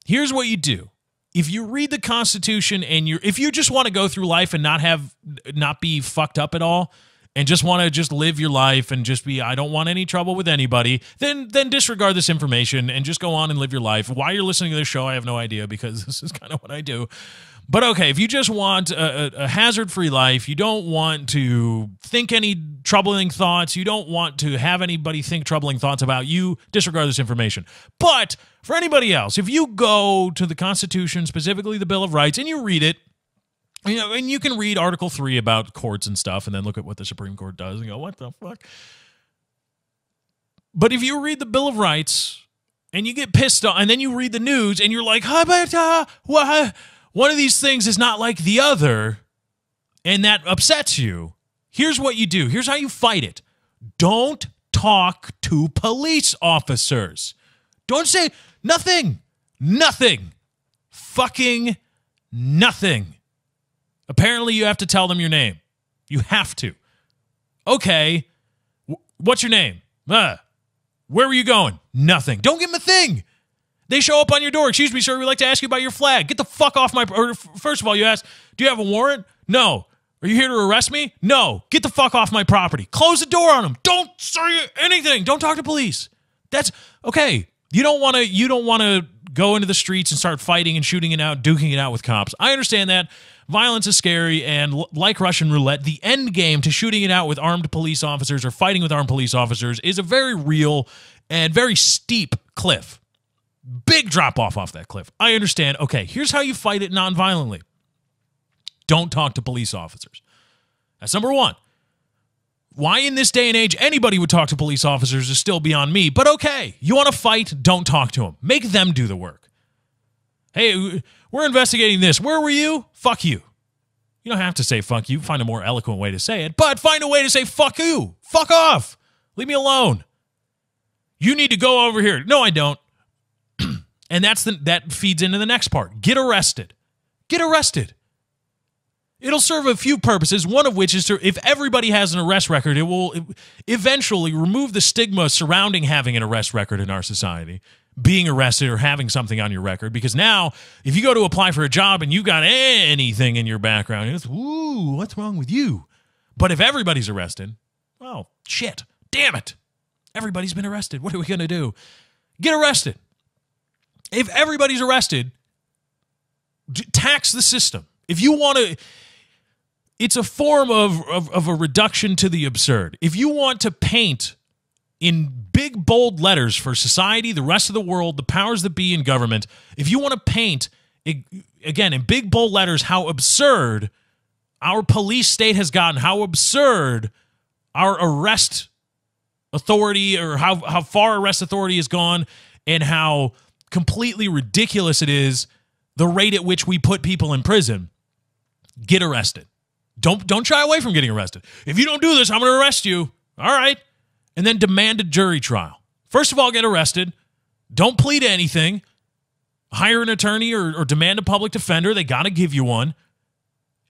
Here's what you do. If you read the Constitution and if you just want to go through life and not be fucked up at all, and just want to just live your life and just be, I don't want any trouble with anybody, then disregard this information and just go on and live your life. Why you're listening to this show, I have no idea, because this is kind of what I do. But okay, if you just want a hazard-free life, you don't want to think any troubling thoughts, you don't want to have anybody think troubling thoughts about you, disregard this information. But for anybody else, if you go to the Constitution, specifically the Bill of Rights, and you read it, and you can read Article 3 about courts and stuff, and then look at what the Supreme Court does and go, what the fuck? But if you read the Bill of Rights and you get pissed off, and then you read the news and you're like, one of these things is not like the other, and that upsets you, here's what you do. Here's how you fight it. Don't talk to police officers. Don't say nothing. Nothing. Fucking nothing. Apparently, you have to tell them your name. You have to. Okay. What's your name? Where were you going? Nothing. Don't give them a thing. They show up on your door. Excuse me, sir. We'd like to ask you about your flag. Get the fuck off my... Or first of all, you ask, do you have a warrant? No. Are you here to arrest me? No. Get the fuck off my property. Close the door on them. Don't say anything. Don't talk to police. That's... Okay. You don't want to go into the streets and start fighting and shooting it out, duking it out with cops. I understand that. Violence is scary, and like Russian roulette, the end game to shooting it out with armed police officers or fighting with armed police officers is a very real and very steep cliff. Big drop-off that cliff. I understand. Okay, here's how you fight it non-violently. Don't talk to police officers. That's number one. Why in this day and age anybody would talk to police officers is still beyond me, but okay. You want to fight? Don't talk to them. Make them do the work. Hey, we're investigating this. Where were you? Fuck you. You don't have to say fuck you. Find a more eloquent way to say it, but find a way to say fuck you. Fuck off. Leave me alone. You need to go over here. No, I don't. And that feeds into the next part. Get arrested. Get arrested. It'll serve a few purposes, one of which is to, if everybody has an arrest record, it will eventually remove the stigma surrounding having an arrest record in our society, being arrested or having something on your record. Because now, if you go to apply for a job and you got anything in your background, it's, ooh, what's wrong with you? But if everybody's arrested, well, shit, damn it. Everybody's been arrested. What are we going to do? Get arrested. If everybody's arrested, tax the system. If you want to... It's a form of a reduction to the absurd. If you want to paint in big, bold letters for society, the rest of the world, the powers that be in government, if you want to paint, again, in big, bold letters, how absurd our police state has gotten, how absurd our arrest authority or how far arrest authority has gone, and how completely ridiculous it is, the rate at which we put people in prison, get arrested. Don't shy away from getting arrested. If you don't do this, I'm going to arrest you. All right. And then demand a jury trial. First of all, get arrested. Don't plead to anything. Hire an attorney or demand a public defender. They got to give you one.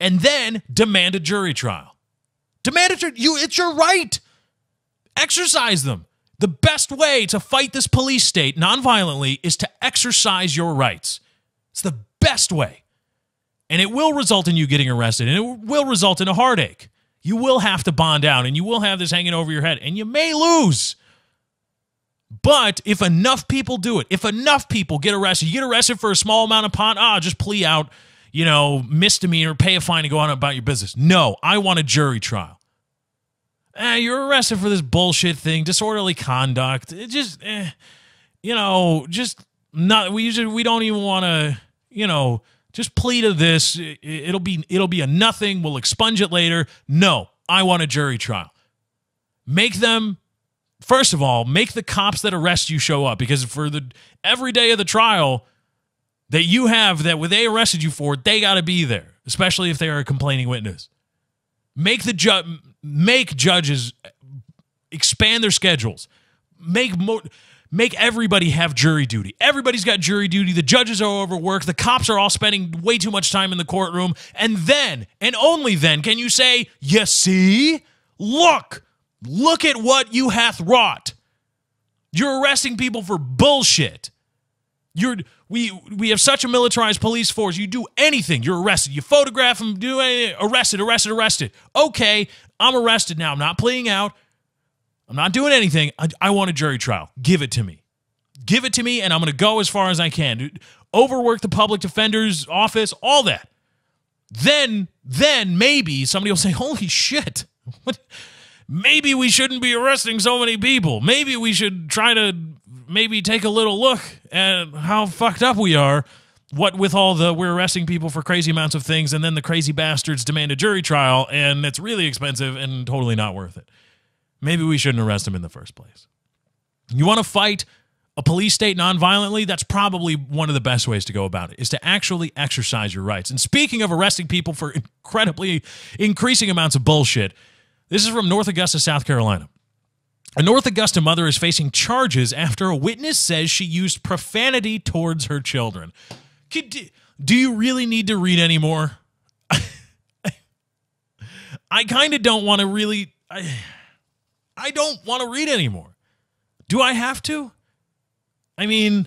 And then demand a jury trial. Demand it. It's your right. Exercise them. The best way to fight this police state nonviolently is to exercise your rights. It's the best way. And it will result in you getting arrested, and it will result in a heartache. You will have to bond out, and you will have this hanging over your head, and you may lose. But if enough people do it, if enough people get arrested, you get arrested for a small amount of pot, just plea out, misdemeanor, pay a fine, and go on about your business. No, I want a jury trial. You're arrested for this bullshit thing, disorderly conduct. It just, just not. We don't even want to, just plead to this. It'll be a nothing. We'll expunge it later. No, I want a jury trial. First of all, make the cops that arrest you show up, because for every day of the trial that you have that they arrested you for, they got to be there, especially if they are a complaining witness. Make judges expand their schedules. Make everybody have jury duty. Everybody's got jury duty. The judges are overworked. The cops are all spending way too much time in the courtroom. And then, and only then, can you say, you see? Look at what you hath wrought. You're arresting people for bullshit. We have such a militarized police force. You do anything, you're arrested. You photograph them, do anything, arrested. Okay, I'm arrested now. I'm not pleading out. I'm not doing anything. I want a jury trial. Give it to me. Give it to me, and I'm going to go as far as I can. Overwork the public defender's office, all that. Then maybe somebody will say, holy shit, maybe we shouldn't be arresting so many people. Maybe we should try to take a little look at how fucked up we are. What with all we're arresting people for crazy amounts of things, and then the crazy bastards demand a jury trial, and it's really expensive and totally not worth it. Maybe we shouldn't arrest them in the first place. You want to fight a police state nonviolently? That's probably one of the best ways to go about it, is to actually exercise your rights. And speaking of arresting people for incredibly increasing amounts of bullshit, this is from North Augusta, South Carolina. A North Augusta mother is facing charges after a witness says she used profanity towards her children. Do you really need to read any more? I kind of don't want to really... I don't want to read anymore. Do I have to? I mean,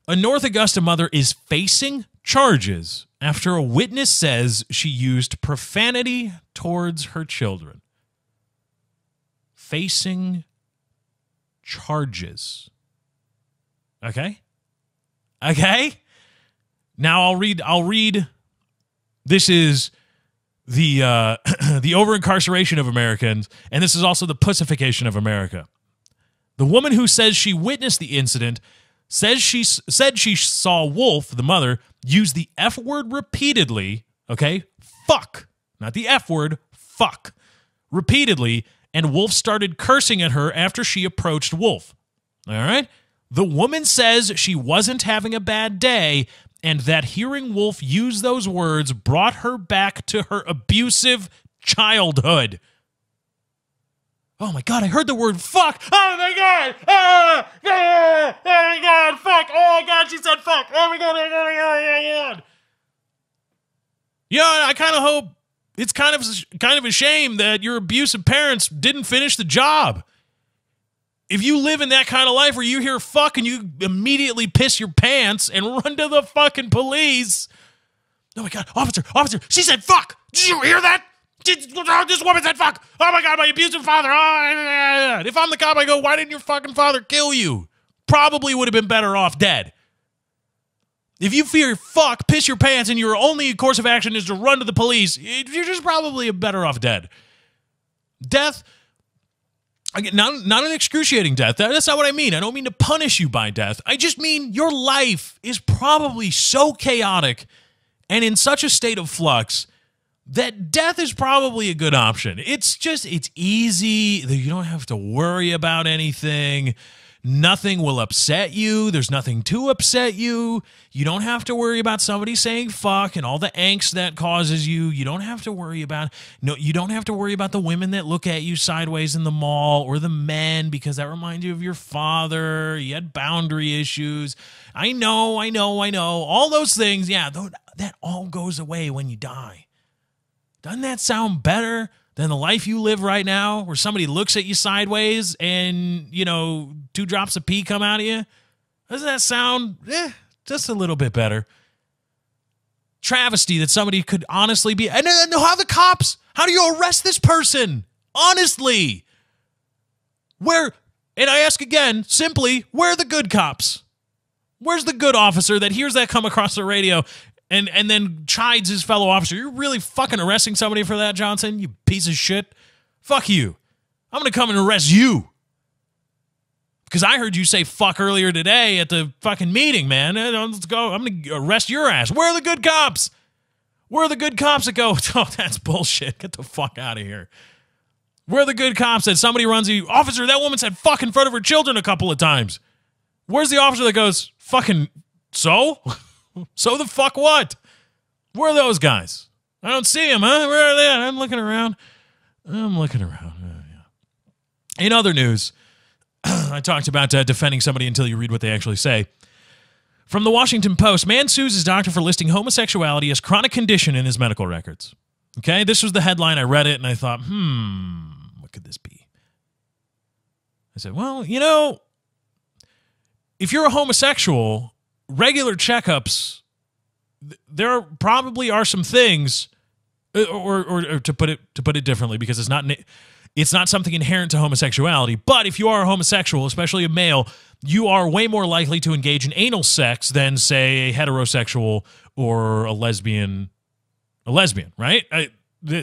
a North Augusta mother is facing charges after a witness says she used profanity towards her children. Facing charges. Okay? Okay? Now I'll read. This is the the over-incarceration of Americans, and this is also the pussification of America. The woman who says she witnessed the incident said she saw Wolf, the mother, use the F word repeatedly, okay? Fuck. Not the F word, fuck. Repeatedly, and Wolf started cursing at her after she approached Wolf. All right? The woman says she wasn't having a bad day and that hearing Wolf use those words brought her back to her abusive childhood. Oh my God, I heard the word fuck. Oh my God. Oh my God, fuck. Oh my God, she said fuck. Oh my God, oh my God. Yeah, I kind of hope it's kind of a shame that your abusive parents didn't finish the job. If you live in that kind of life where you hear fuck and you immediately piss your pants and run to the fucking police. Oh my God, officer, she said fuck. Did you hear that? This woman said fuck. Oh my God, my abusive father. Oh, if I'm the cop, I go, why didn't your fucking father kill you? Probably would have been better off dead. If you fear fuck, piss your pants, and your only course of action is to run to the police, you're just probably better off dead. Death, again, not an excruciating death. That's not what I mean. I don't mean to punish you by death. I just mean your life is probably so chaotic and in such a state of flux that death is probably a good option. It's easy. You don't have to worry about anything. Nothing will upset you. There's nothing to upset you. You don't have to worry about somebody saying fuck and all the angst that causes you. You don't have to worry about you don't have to worry about the women that look at you sideways in the mall or the men because that reminds you of your father. You had boundary issues. I know. All those things, yeah, that all goes away when you die. Doesn't that sound better than the life you live right now where somebody looks at you sideways and, 2 drops of pee come out of you? Doesn't that sound just a little bit better? Travesty that somebody could honestly be. And how the cops? How do you arrest this person? Honestly. And I ask again, simply, where are the good cops? Where's the good officer that hears that come across the radio and then chides his fellow officer? You're really fucking arresting somebody for that, Johnson? You piece of shit. Fuck you. I'm going to come and arrest you. Because I heard you say fuck earlier today at the fucking meeting, man. Let's go. I'm going to arrest your ass. Where are the good cops? Where are the good cops that go, oh, that's bullshit. Get the fuck out of here. Where are the good cops that somebody runs you? Officer, that woman said fuck in front of her children a couple of times. Where's the officer that goes, fucking, so? So the fuck what? Where are those guys? I don't see them, huh? Where are they at? I'm looking around. Yeah. In other news, I talked about defending somebody until you read what they actually say. From the Washington Post, man sues his doctor for listing homosexuality as chronic condition in his medical records. Okay, this was the headline. I read it and I thought, what could this be? I said, well, if you're a homosexual, regular checkups, there probably are some things, or to put it differently, because it's not something inherent to homosexuality. But if you are a homosexual, especially a male, you are way more likely to engage in anal sex than, say, a heterosexual or a lesbian, right?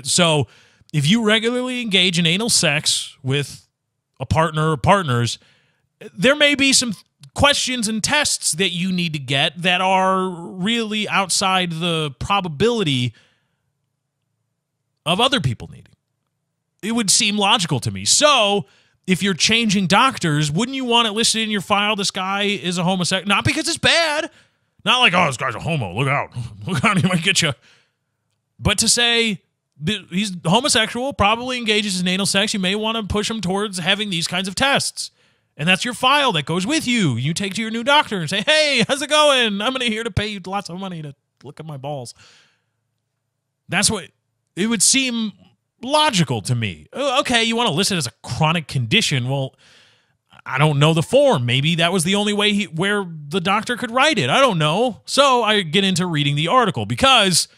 So if you regularly engage in anal sex with a partner or partners, there may be some questions and tests that you need to get that are really outside the probability of other people needing. It would seem logical to me. So if you're changing doctors, wouldn't you want it listed in your file, this guy is a homosexual? Not because it's bad. Not like, oh, this guy's a homo. Look out. Look out, he might get you. But to say he's homosexual, probably engages in anal sex, you may want to push him towards having these kinds of tests. And that's your file that goes with you. You take to your new doctor and say, hey, how's it going? I'm here to pay you lots of money to look at my balls. That's what it would seem logical to me. Okay, you want to list it as a chronic condition. Well, I don't know the form. Maybe that was the only way where the doctor could write it. I don't know. So I get into reading the article because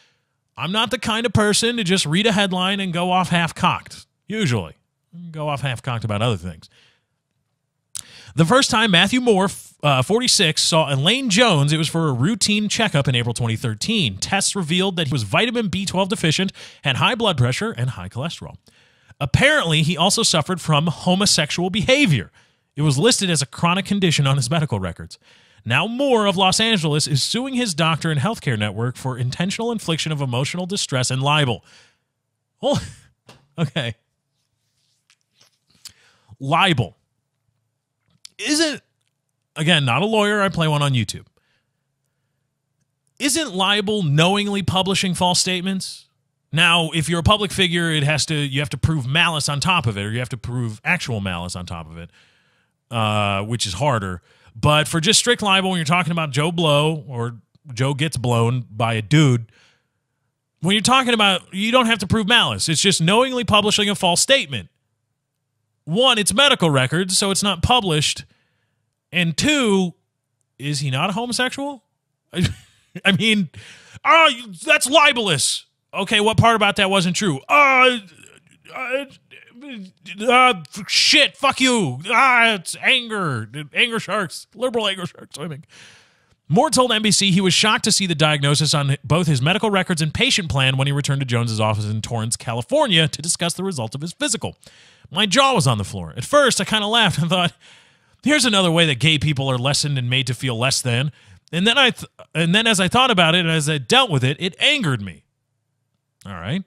I'm not the kind of person to just read a headline and go off half-cocked. Usually. Go off half-cocked about other things. The first time Matthew Moore 46, saw Elaine Jones. It was for a routine checkup in April 2013. Tests revealed that he was vitamin B12 deficient, had high blood pressure, and high cholesterol. Apparently, he also suffered from homosexual behavior. It was listed as a chronic condition on his medical records. Now Moore of Los Angeles is suing his doctor and healthcare network for intentional infliction of emotional distress and libel. Oh, okay. Libel. Isn't, again, not a lawyer, I play one on YouTube. Isn't libel knowingly publishing false statements? Now, if you're a public figure, you have to prove malice on top of it, or you have to prove actual malice on top of it, which is harder. But for just strict libel, when you're talking about Joe Blow or Joe gets blown by a dude, when you're talking about, you don't have to prove malice. It's just knowingly publishing a false statement. One, it's medical records, so it's not published. And two, is he not a homosexual? I mean, that's libelous. Okay, what part about that wasn't true? Shit, fuck you. It's anger. Anger sharks. Liberal anger sharks swimming. Moore told NBC he was shocked to see the diagnosis on both his medical records and patient plan when he returned to Jones's office in Torrance, California to discuss the results of his physical. My jaw was on the floor. At first, I kind of laughed and thought, here's another way that gay people are lessened and made to feel less than. And then as I thought about it and as I dealt with it, it angered me. All right.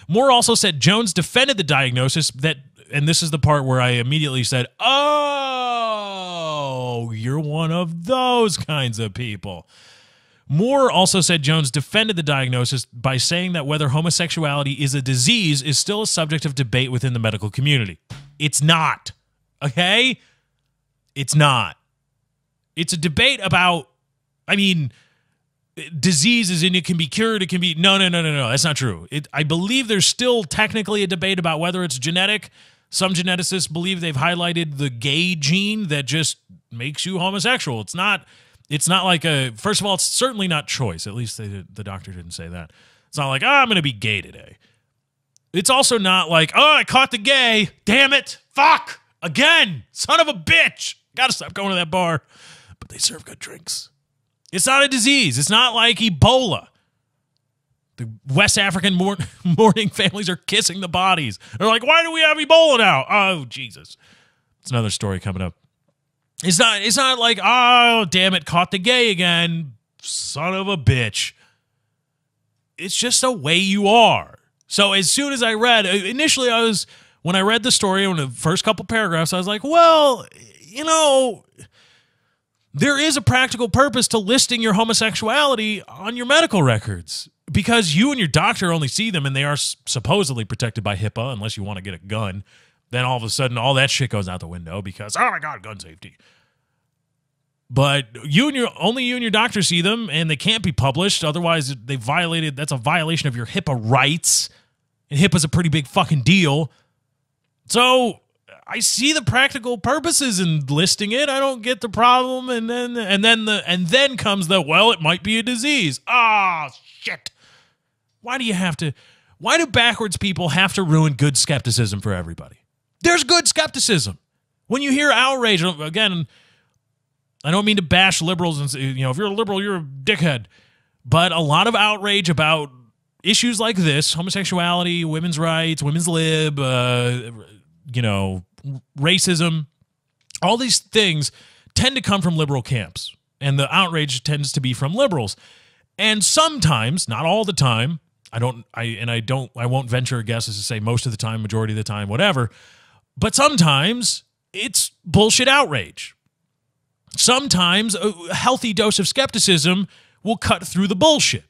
Moore also said Jones defended the diagnosis and this is the part where I immediately said, oh, you're one of those kinds of people. Moore also said Jones defended the diagnosis by saying that whether homosexuality is a disease is still a subject of debate within the medical community. It's not. Okay? It's not. It's a debate about, diseases and it can be cured, it can be, no, that's not true. I believe there's still technically a debate about whether it's genetic. Some geneticists believe they've highlighted the gay gene that just makes you homosexual. It's not like first of all, it's certainly not choice. At least the doctor didn't say that. It's not like, I'm going to be gay today. It's also not like, I caught the gay. Damn it. Fuck. Again. Son of a bitch. Got to stop going to that bar. But they serve good drinks. It's not a disease. It's not like Ebola. The West African mourning families are kissing the bodies. They're like, why do we have Ebola now? Oh, Jesus. It's another story coming up. It's not like, oh, damn it, caught the gay again. Son of a bitch. It's just the way you are. So as soon as I read, initially when I read the story in the first couple paragraphs, I was like, well, there is a practical purpose to listing your homosexuality on your medical records because you and your doctor only see them and they are supposedly protected by HIPAA unless you want to get a gun. Then all of a sudden, all that shit goes out the window because, oh my God, gun safety. But only you and your doctor see them, and they can't be published. Otherwise, that's a violation of your HIPAA rights. And HIPAA's a pretty big fucking deal. So I see the practical purposes in listing it. I don't get the problem. And then comes the, it might be a disease. Ah, shit. Why do backwards people have to ruin good skepticism for everybody? There's good skepticism. When you hear outrage, again, I don't mean to bash liberals and say, if you're a liberal, you're a dickhead. But a lot of outrage about issues like this, homosexuality, women's rights, women's lib, racism, all these things tend to come from liberal camps. And the outrage tends to be from liberals. And sometimes, not all the time, I won't venture a guess as to say most of the time, majority of the time, whatever. But sometimes it's bullshit outrage. Sometimes a healthy dose of skepticism will cut through the bullshit.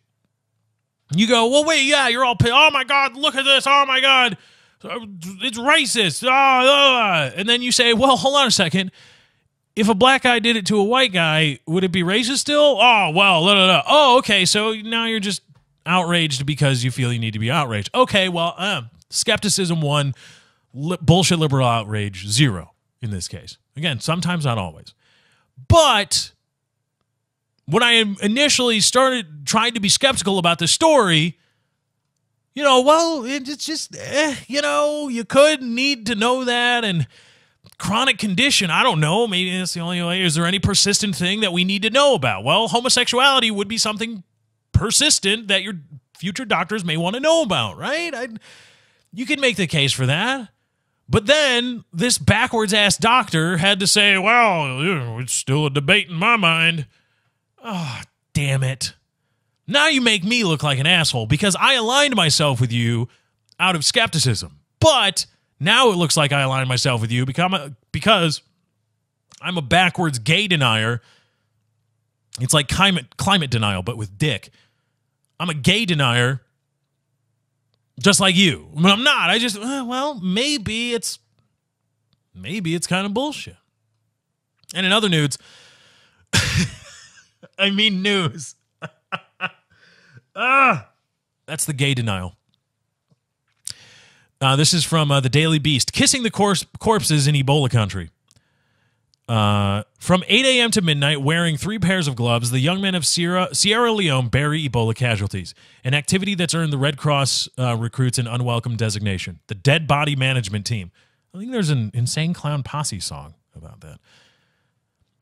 You go, well, wait, yeah, you're all, oh my God, look at this, oh my God, it's racist. And then you say, well, hold on a second. If a black guy did it to a white guy, would it be racist still? Oh, well, no. Oh, okay, so now you're just outraged because you feel you need to be outraged. Okay, well, skepticism 1, bullshit liberal outrage 0 in this case. Again, sometimes, not always. But when I initially started trying to be skeptical about this story, it's just, you could need to know that. And chronic condition. I don't know. Maybe that's the only way. Is there any persistent thing that we need to know about? Well, homosexuality would be something persistent that your future doctors may want to know about, right? You can make the case for that. But then this backwards-ass doctor had to say, well, it's still a debate in my mind. Oh, damn it. Now you make me look like an asshole because I aligned myself with you out of skepticism. But now it looks like I aligned myself with you because I'm a backwards gay denier. It's like climate denial, but with dick. I'm a gay denier. Just like you. But I'm not. I just, well, maybe it's kind of bullshit. And in other news, I mean news. That's the gay denial. This is from the Daily Beast. Kissing the corpses in Ebola country. From 8 a.m. to midnight, wearing 3 pairs of gloves, the young men of Sierra Leone bury Ebola casualties, an activity that's earned the Red Cross recruits an unwelcome designation. The Dead Body Management Team. I think there's an Insane Clown Posse song about that.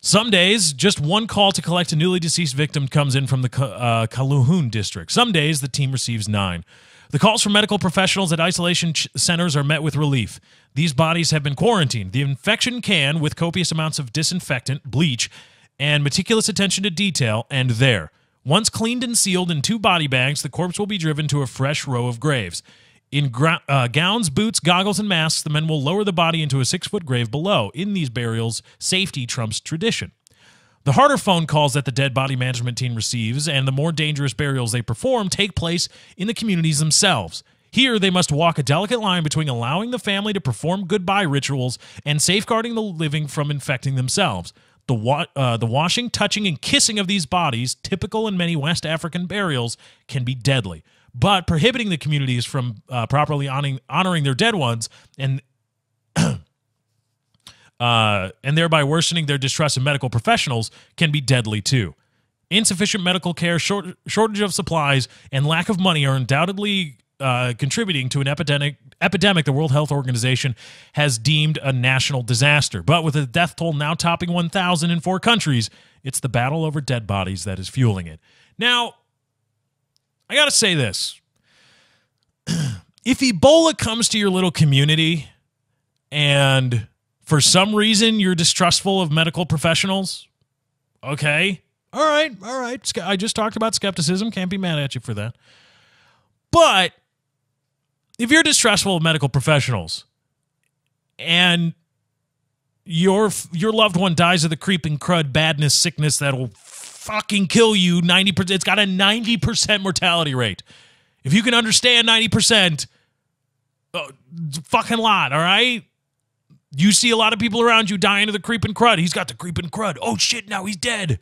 Some days, just one call to collect a newly deceased victim comes in from the Calhoun district. Some days, the team receives 9. The calls from medical professionals at isolation centers are met with relief. These bodies have been quarantined. The infection can, with copious amounts of disinfectant, bleach, and meticulous attention to detail, end there. Once cleaned and sealed in 2 body bags, the corpse will be driven to a fresh row of graves. In gowns, boots, goggles, and masks, the men will lower the body into a 6-foot grave below. In these burials, safety trumps tradition. The harder phone calls that the dead body management team receives and the more dangerous burials they perform take place in the communities themselves. Here, they must walk a delicate line between allowing the family to perform goodbye rituals and safeguarding the living from infecting themselves. The washing, touching, and kissing of these bodies, typical in many West African burials, can be deadly. But prohibiting the communities from properly honoring their dead ones and thereby worsening their distrust in medical professionals can be deadly too. Insufficient medical care, shortage of supplies, and lack of money are undoubtedly contributing to an epidemic the World Health Organization has deemed a national disaster. But with the death toll now topping 1,000 in 4 countries, it's the battle over dead bodies that is fueling it. Now, I got to say this. If Ebola comes to your little community and for some reason you're distrustful of medical professionals, okay, all right. I just talked about skepticism. Can't be mad at you for that. But if you're distrustful of medical professionals and your loved one dies of the creeping crud badness sickness that'll fucking kill you, 90%, it's got a 90% mortality rate. If you can understand 90%, fucking lot, all right? You see a lot of people around you dying of the creeping crud. He's got the creeping crud. Oh shit, now he's dead.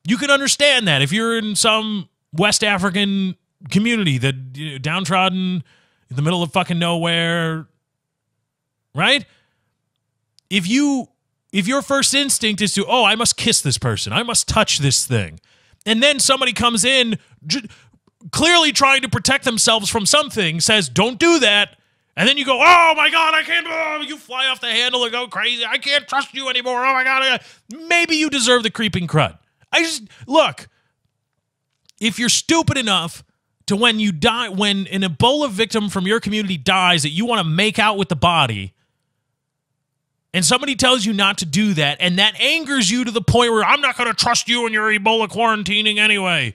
You can understand that if you're in some West African community that downtrodden in the middle of fucking nowhere, right? If your first instinct is to, I must kiss this person, I must touch this thing, and then somebody comes in clearly trying to protect themselves from something, says, don't do that, and then you go, oh my God, I can't, you fly off the handle and go crazy, I can't trust you anymore, oh my God. Maybe you deserve the creeping crud. Look, if you're stupid enough to when you die, when an Ebola victim from your community dies, that you want to make out with the body, and somebody tells you not to do that, and that angers you to the point where I'm not going to trust you and your Ebola quarantining anyway.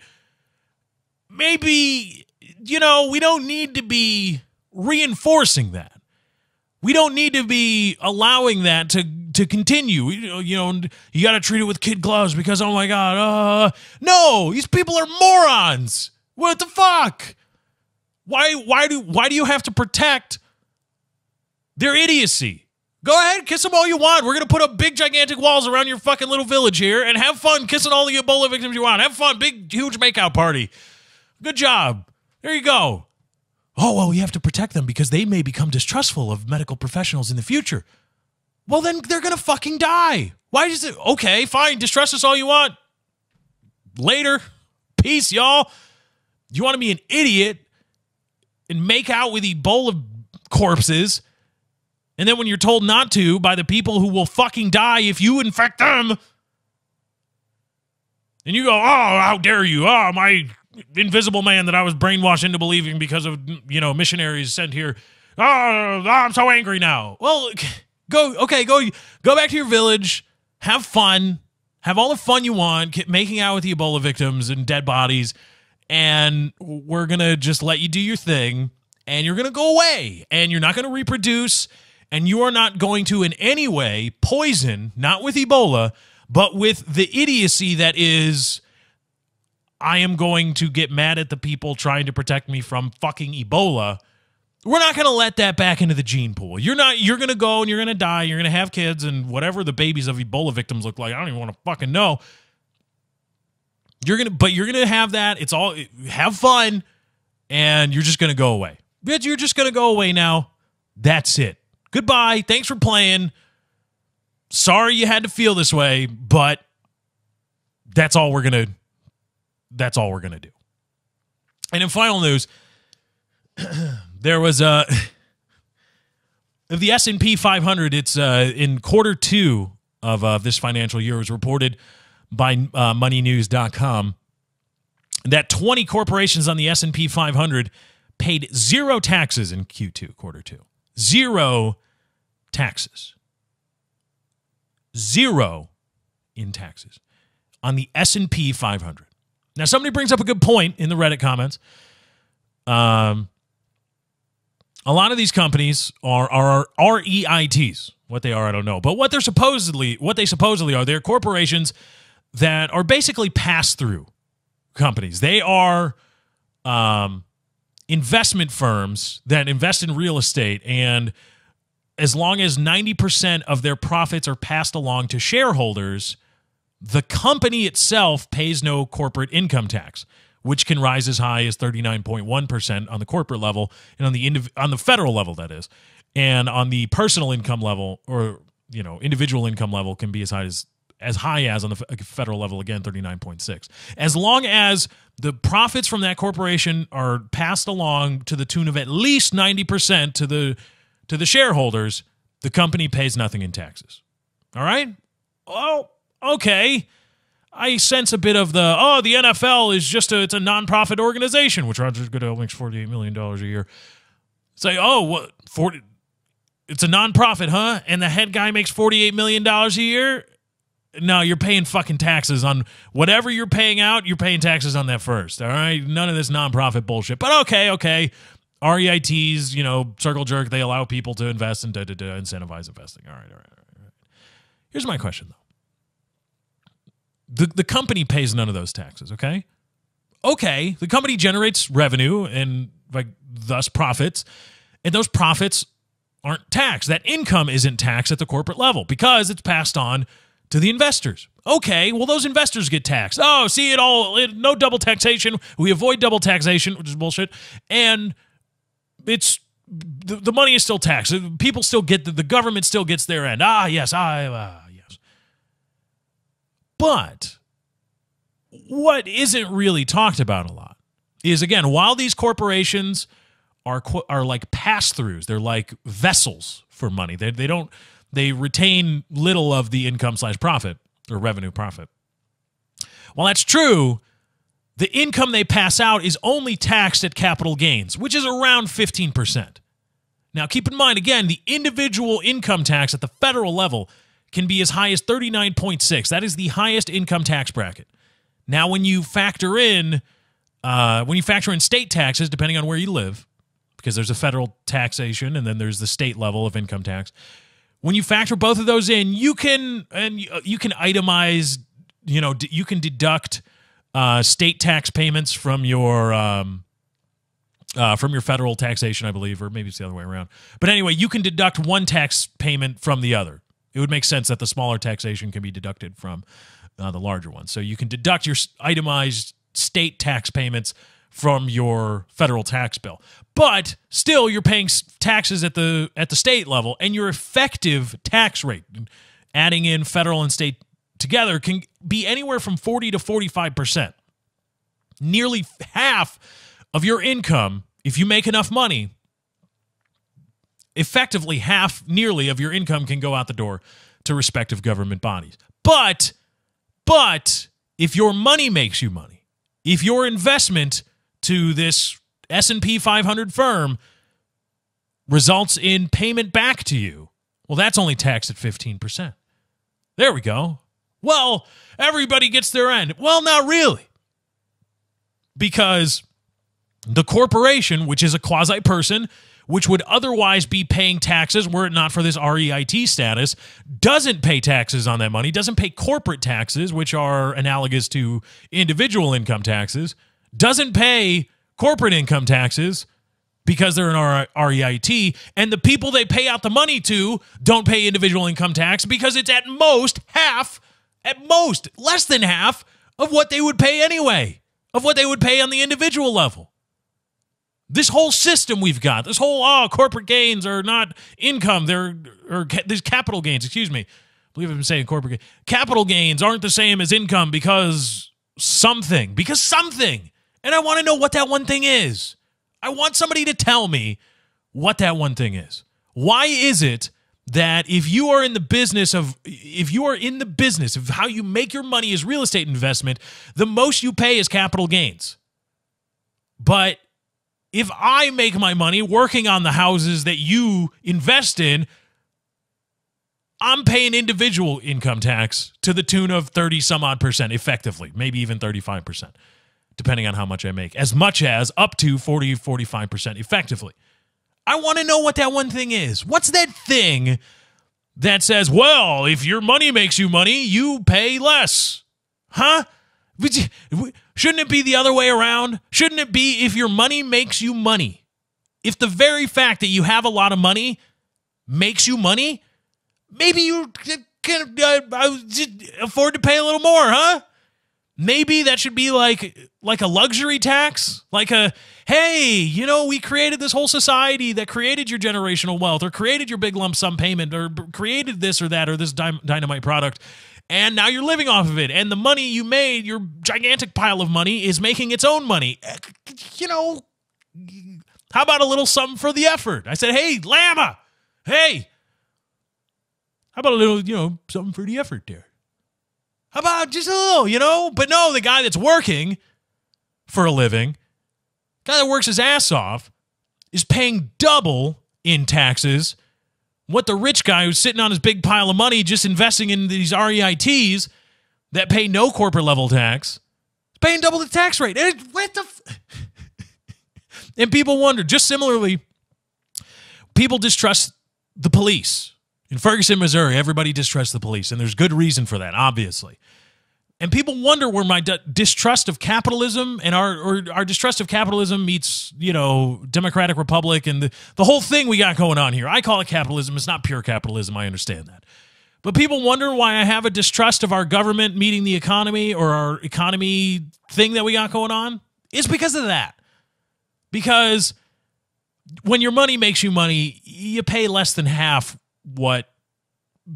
Maybe, we don't need to be reinforcing that. We don't need to be allowing that to continue. You got to treat it with kid gloves because, oh my God, no, these people are morons. What the fuck? Why do you have to protect their idiocy? Go ahead, kiss them all you want. We're going to put up big, gigantic walls around your fucking little village here and have fun kissing all the Ebola victims you want. Have fun. Big, huge makeout party. Good job. There you go. Oh, well, you have to protect them because they may become distrustful of medical professionals in the future. Well, then they're going to fucking die. Why is it? Okay, fine. Distrust us all you want. Later. Peace, y'all. You want to be an idiot and make out with Ebola corpses And then when you're told not to by the people who will fucking die if you infect them, and you go, oh, how dare you? Oh, my invisible man that I was brainwashed into believing because of, missionaries sent here. Oh, I'm so angry now. Well, go back to your village, have fun, have all the fun you want, making out with the Ebola victims and dead bodies, and we're going to just let you do your thing, and you're going to go away, and you're not going to reproduce, and you are not going to in any way poison, not with Ebola, but with the idiocy that is, I am going to get mad at the people trying to protect me from fucking Ebola. We're not going to let that back into the gene pool. You're going to go and you're going to die. You're going to have kids and whatever the babies of Ebola victims look like. I don't even want to fucking know. You're going to have that. It's all, have fun, and you're just going to go away. Bitch, you're just going to go away now. That's it. Goodbye. Thanks for playing. Sorry you had to feel this way, but that's all we're going to do. And in final news, there was of the S&P 500, it's in quarter two of this financial year, was reported by moneynews.com that 20 corporations on the S&P 500 paid zero taxes in quarter two. Zero taxes. Zero in taxes on the S&P 500. Now, somebody brings up a good point in the Reddit comments. A lot of these companies are REITs. What they are, I don't know. But what they supposedly are, they're corporations that are basically pass-through companies. They are investment firms that invest in real estate, and as long as 90% of their profits are passed along to shareholders, the company itself pays no corporate income tax, which can rise as high as 39.1% on the corporate level and on the federal level, that is. And on the personal income level, or individual income level, can be as high as on the federal level, again, 39.6. As long as the profits from that corporation are passed along to the tune of at least 90% to the shareholders, the company pays nothing in taxes. All right? Oh, okay. I sense a bit of the NFL is it's a nonprofit organization, which Roger Goodell makes $48 million a year. Say, it's a nonprofit, huh? And the head guy makes $48 million a year? No, you're paying fucking taxes on whatever you're paying out. You're paying taxes on that first, all right? None of this nonprofit bullshit. But okay. REITs, circle jerk, they allow people to invest and incentivize investing. All right. Here's my question, though. The company pays none of those taxes, okay? Okay, the company generates revenue and thus profits, and those profits aren't taxed. That income isn't taxed at the corporate level because it's passed on to the investors. Okay, well, those investors get taxed. Oh, see, no double taxation. We avoid double taxation, which is bullshit, and it's the money is still taxed. People still get the government still gets their end. Yes. But what isn't really talked about a lot is, again, while these corporations are like pass-throughs, they're like vessels for money. They retain little of the income/profit or revenue profit. While that's true, the income they pass out is only taxed at capital gains, which is around 15%. Now, keep in mind, again, the individual income tax at the federal level can be as high as 39.6. That is the highest income tax bracket. Now, when you factor in state taxes, depending on where you live, because there's a federal taxation and then there's the state level of income tax. When you factor both of those in, you can itemize, you can deduct state tax payments from your federal taxation, I believe, or maybe it's the other way around. But anyway, you can deduct one tax payment from the other. It would make sense that the smaller taxation can be deducted from the larger one. So you can deduct your itemized state tax payments from your federal tax bill. But still, you're paying taxes at the state level, and your effective tax rate, adding in federal and state together, can be anywhere from 40 to 45%. Nearly half of your income, if you make enough money, effectively half nearly of your income can go out the door to respective government bodies. But if your money makes you money, if your investment to this S&P 500 firm results in payment back to you, well, that's only taxed at 15%. There we go. Well, everybody gets their end. Well, not really. Because the corporation, which is a quasi-person, which would otherwise be paying taxes were it not for this REIT status, doesn't pay taxes on that money, doesn't pay corporate taxes, which are analogous to individual income taxes, doesn't pay corporate income taxes because they're an REIT, and the people they pay out the money to don't pay individual income tax because it's at most half, less than half of what they would pay anyway, of what they would pay on the individual level. This whole system we've got, this whole, corporate gains are not income, there's capital gains, excuse me. I believe I've been saying corporate gains. Capital gains aren't the same as income because something. And I want to know what that one thing is. I want somebody to tell me what that one thing is. Why is it that if you are in the business of how you make your money as real estate investment, the most you pay is capital gains? But if I make my money working on the houses that you invest in, I'm paying individual income tax to the tune of 30 some odd percent effectively, maybe even 35%, depending on how much I make, as much as up to 40, 45% effectively. I want to know what that one thing is. What's that thing that says, well, if your money makes you money, you pay less? Huh? Shouldn't it be the other way around? Shouldn't it be if your money makes you money? If the very fact that you have a lot of money makes you money, maybe you can afford to pay a little more, huh? Maybe that should be like a luxury tax, like hey, we created this whole society that created your generational wealth or created your big lump sum payment or created this or that or this dynamite product, and now you're living off of it, and the money you made, your gigantic pile of money, is making its own money. How about a little something for the effort? I said, hey, Llama, hey, how about a little, something for the effort there? How about just a little, But no, the guy that's working for a living, guy that works his ass off, is paying double in taxes what the rich guy who's sitting on his big pile of money just investing in these REITs that pay no corporate level tax is paying double the tax rate. And and people wonder, just similarly, people distrust the police. In Ferguson, Missouri, everybody distrusts the police, and there's good reason for that, obviously. And people wonder where my distrust of capitalism and our distrust of capitalism meets, Democratic Republic and the whole thing we got going on here. I call it capitalism. It's not pure capitalism. I understand that. But people wonder why I have a distrust of our government meeting the economy or our economy thing that we got going on. It's because of that. Because when your money makes you money, you pay less than half what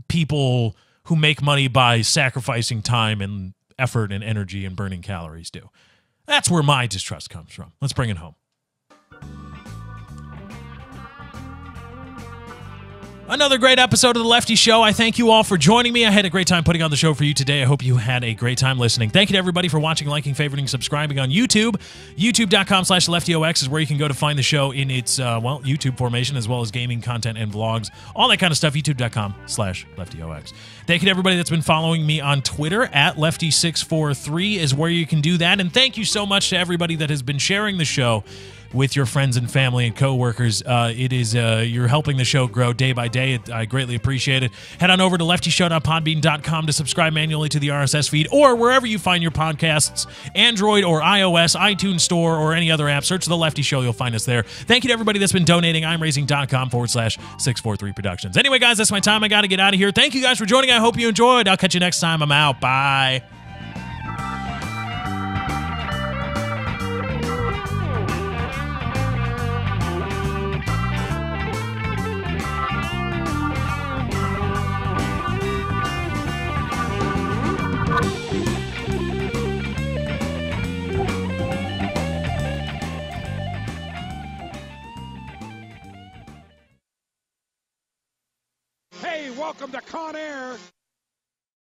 people who make money by sacrificing time and effort and energy and burning calories do. That's where my distrust comes from. Let's bring it home. Another great episode of The Lefty Show. I thank you all for joining me. I had a great time putting on the show for you today. I hope you had a great time listening. Thank you to everybody for watching, liking, favoriting, subscribing on YouTube. YouTube.com/LeftyOX is where you can go to find the show in its, YouTube formation, as well as gaming content and vlogs, all that kind of stuff. YouTube.com/LeftyOX. Thank you to everybody that's been following me on Twitter. @Lefty643 is where you can do that. And thank you so much to everybody that has been sharing the show with your friends and family and coworkers. You're helping the show grow day by day. I greatly appreciate it. Head on over to leftyshow.podbean.com to subscribe manually to the RSS feed or wherever you find your podcasts, Android or iOS, iTunes Store, or any other app. Search The Lefty Show. You'll find us there. Thank you to everybody that's been donating. imraising.com/643 Productions. Anyway, guys, that's my time. I got to get out of here. Thank you guys for joining. I hope you enjoyed. I'll catch you next time. I'm out. Bye. Welcome to Con Air.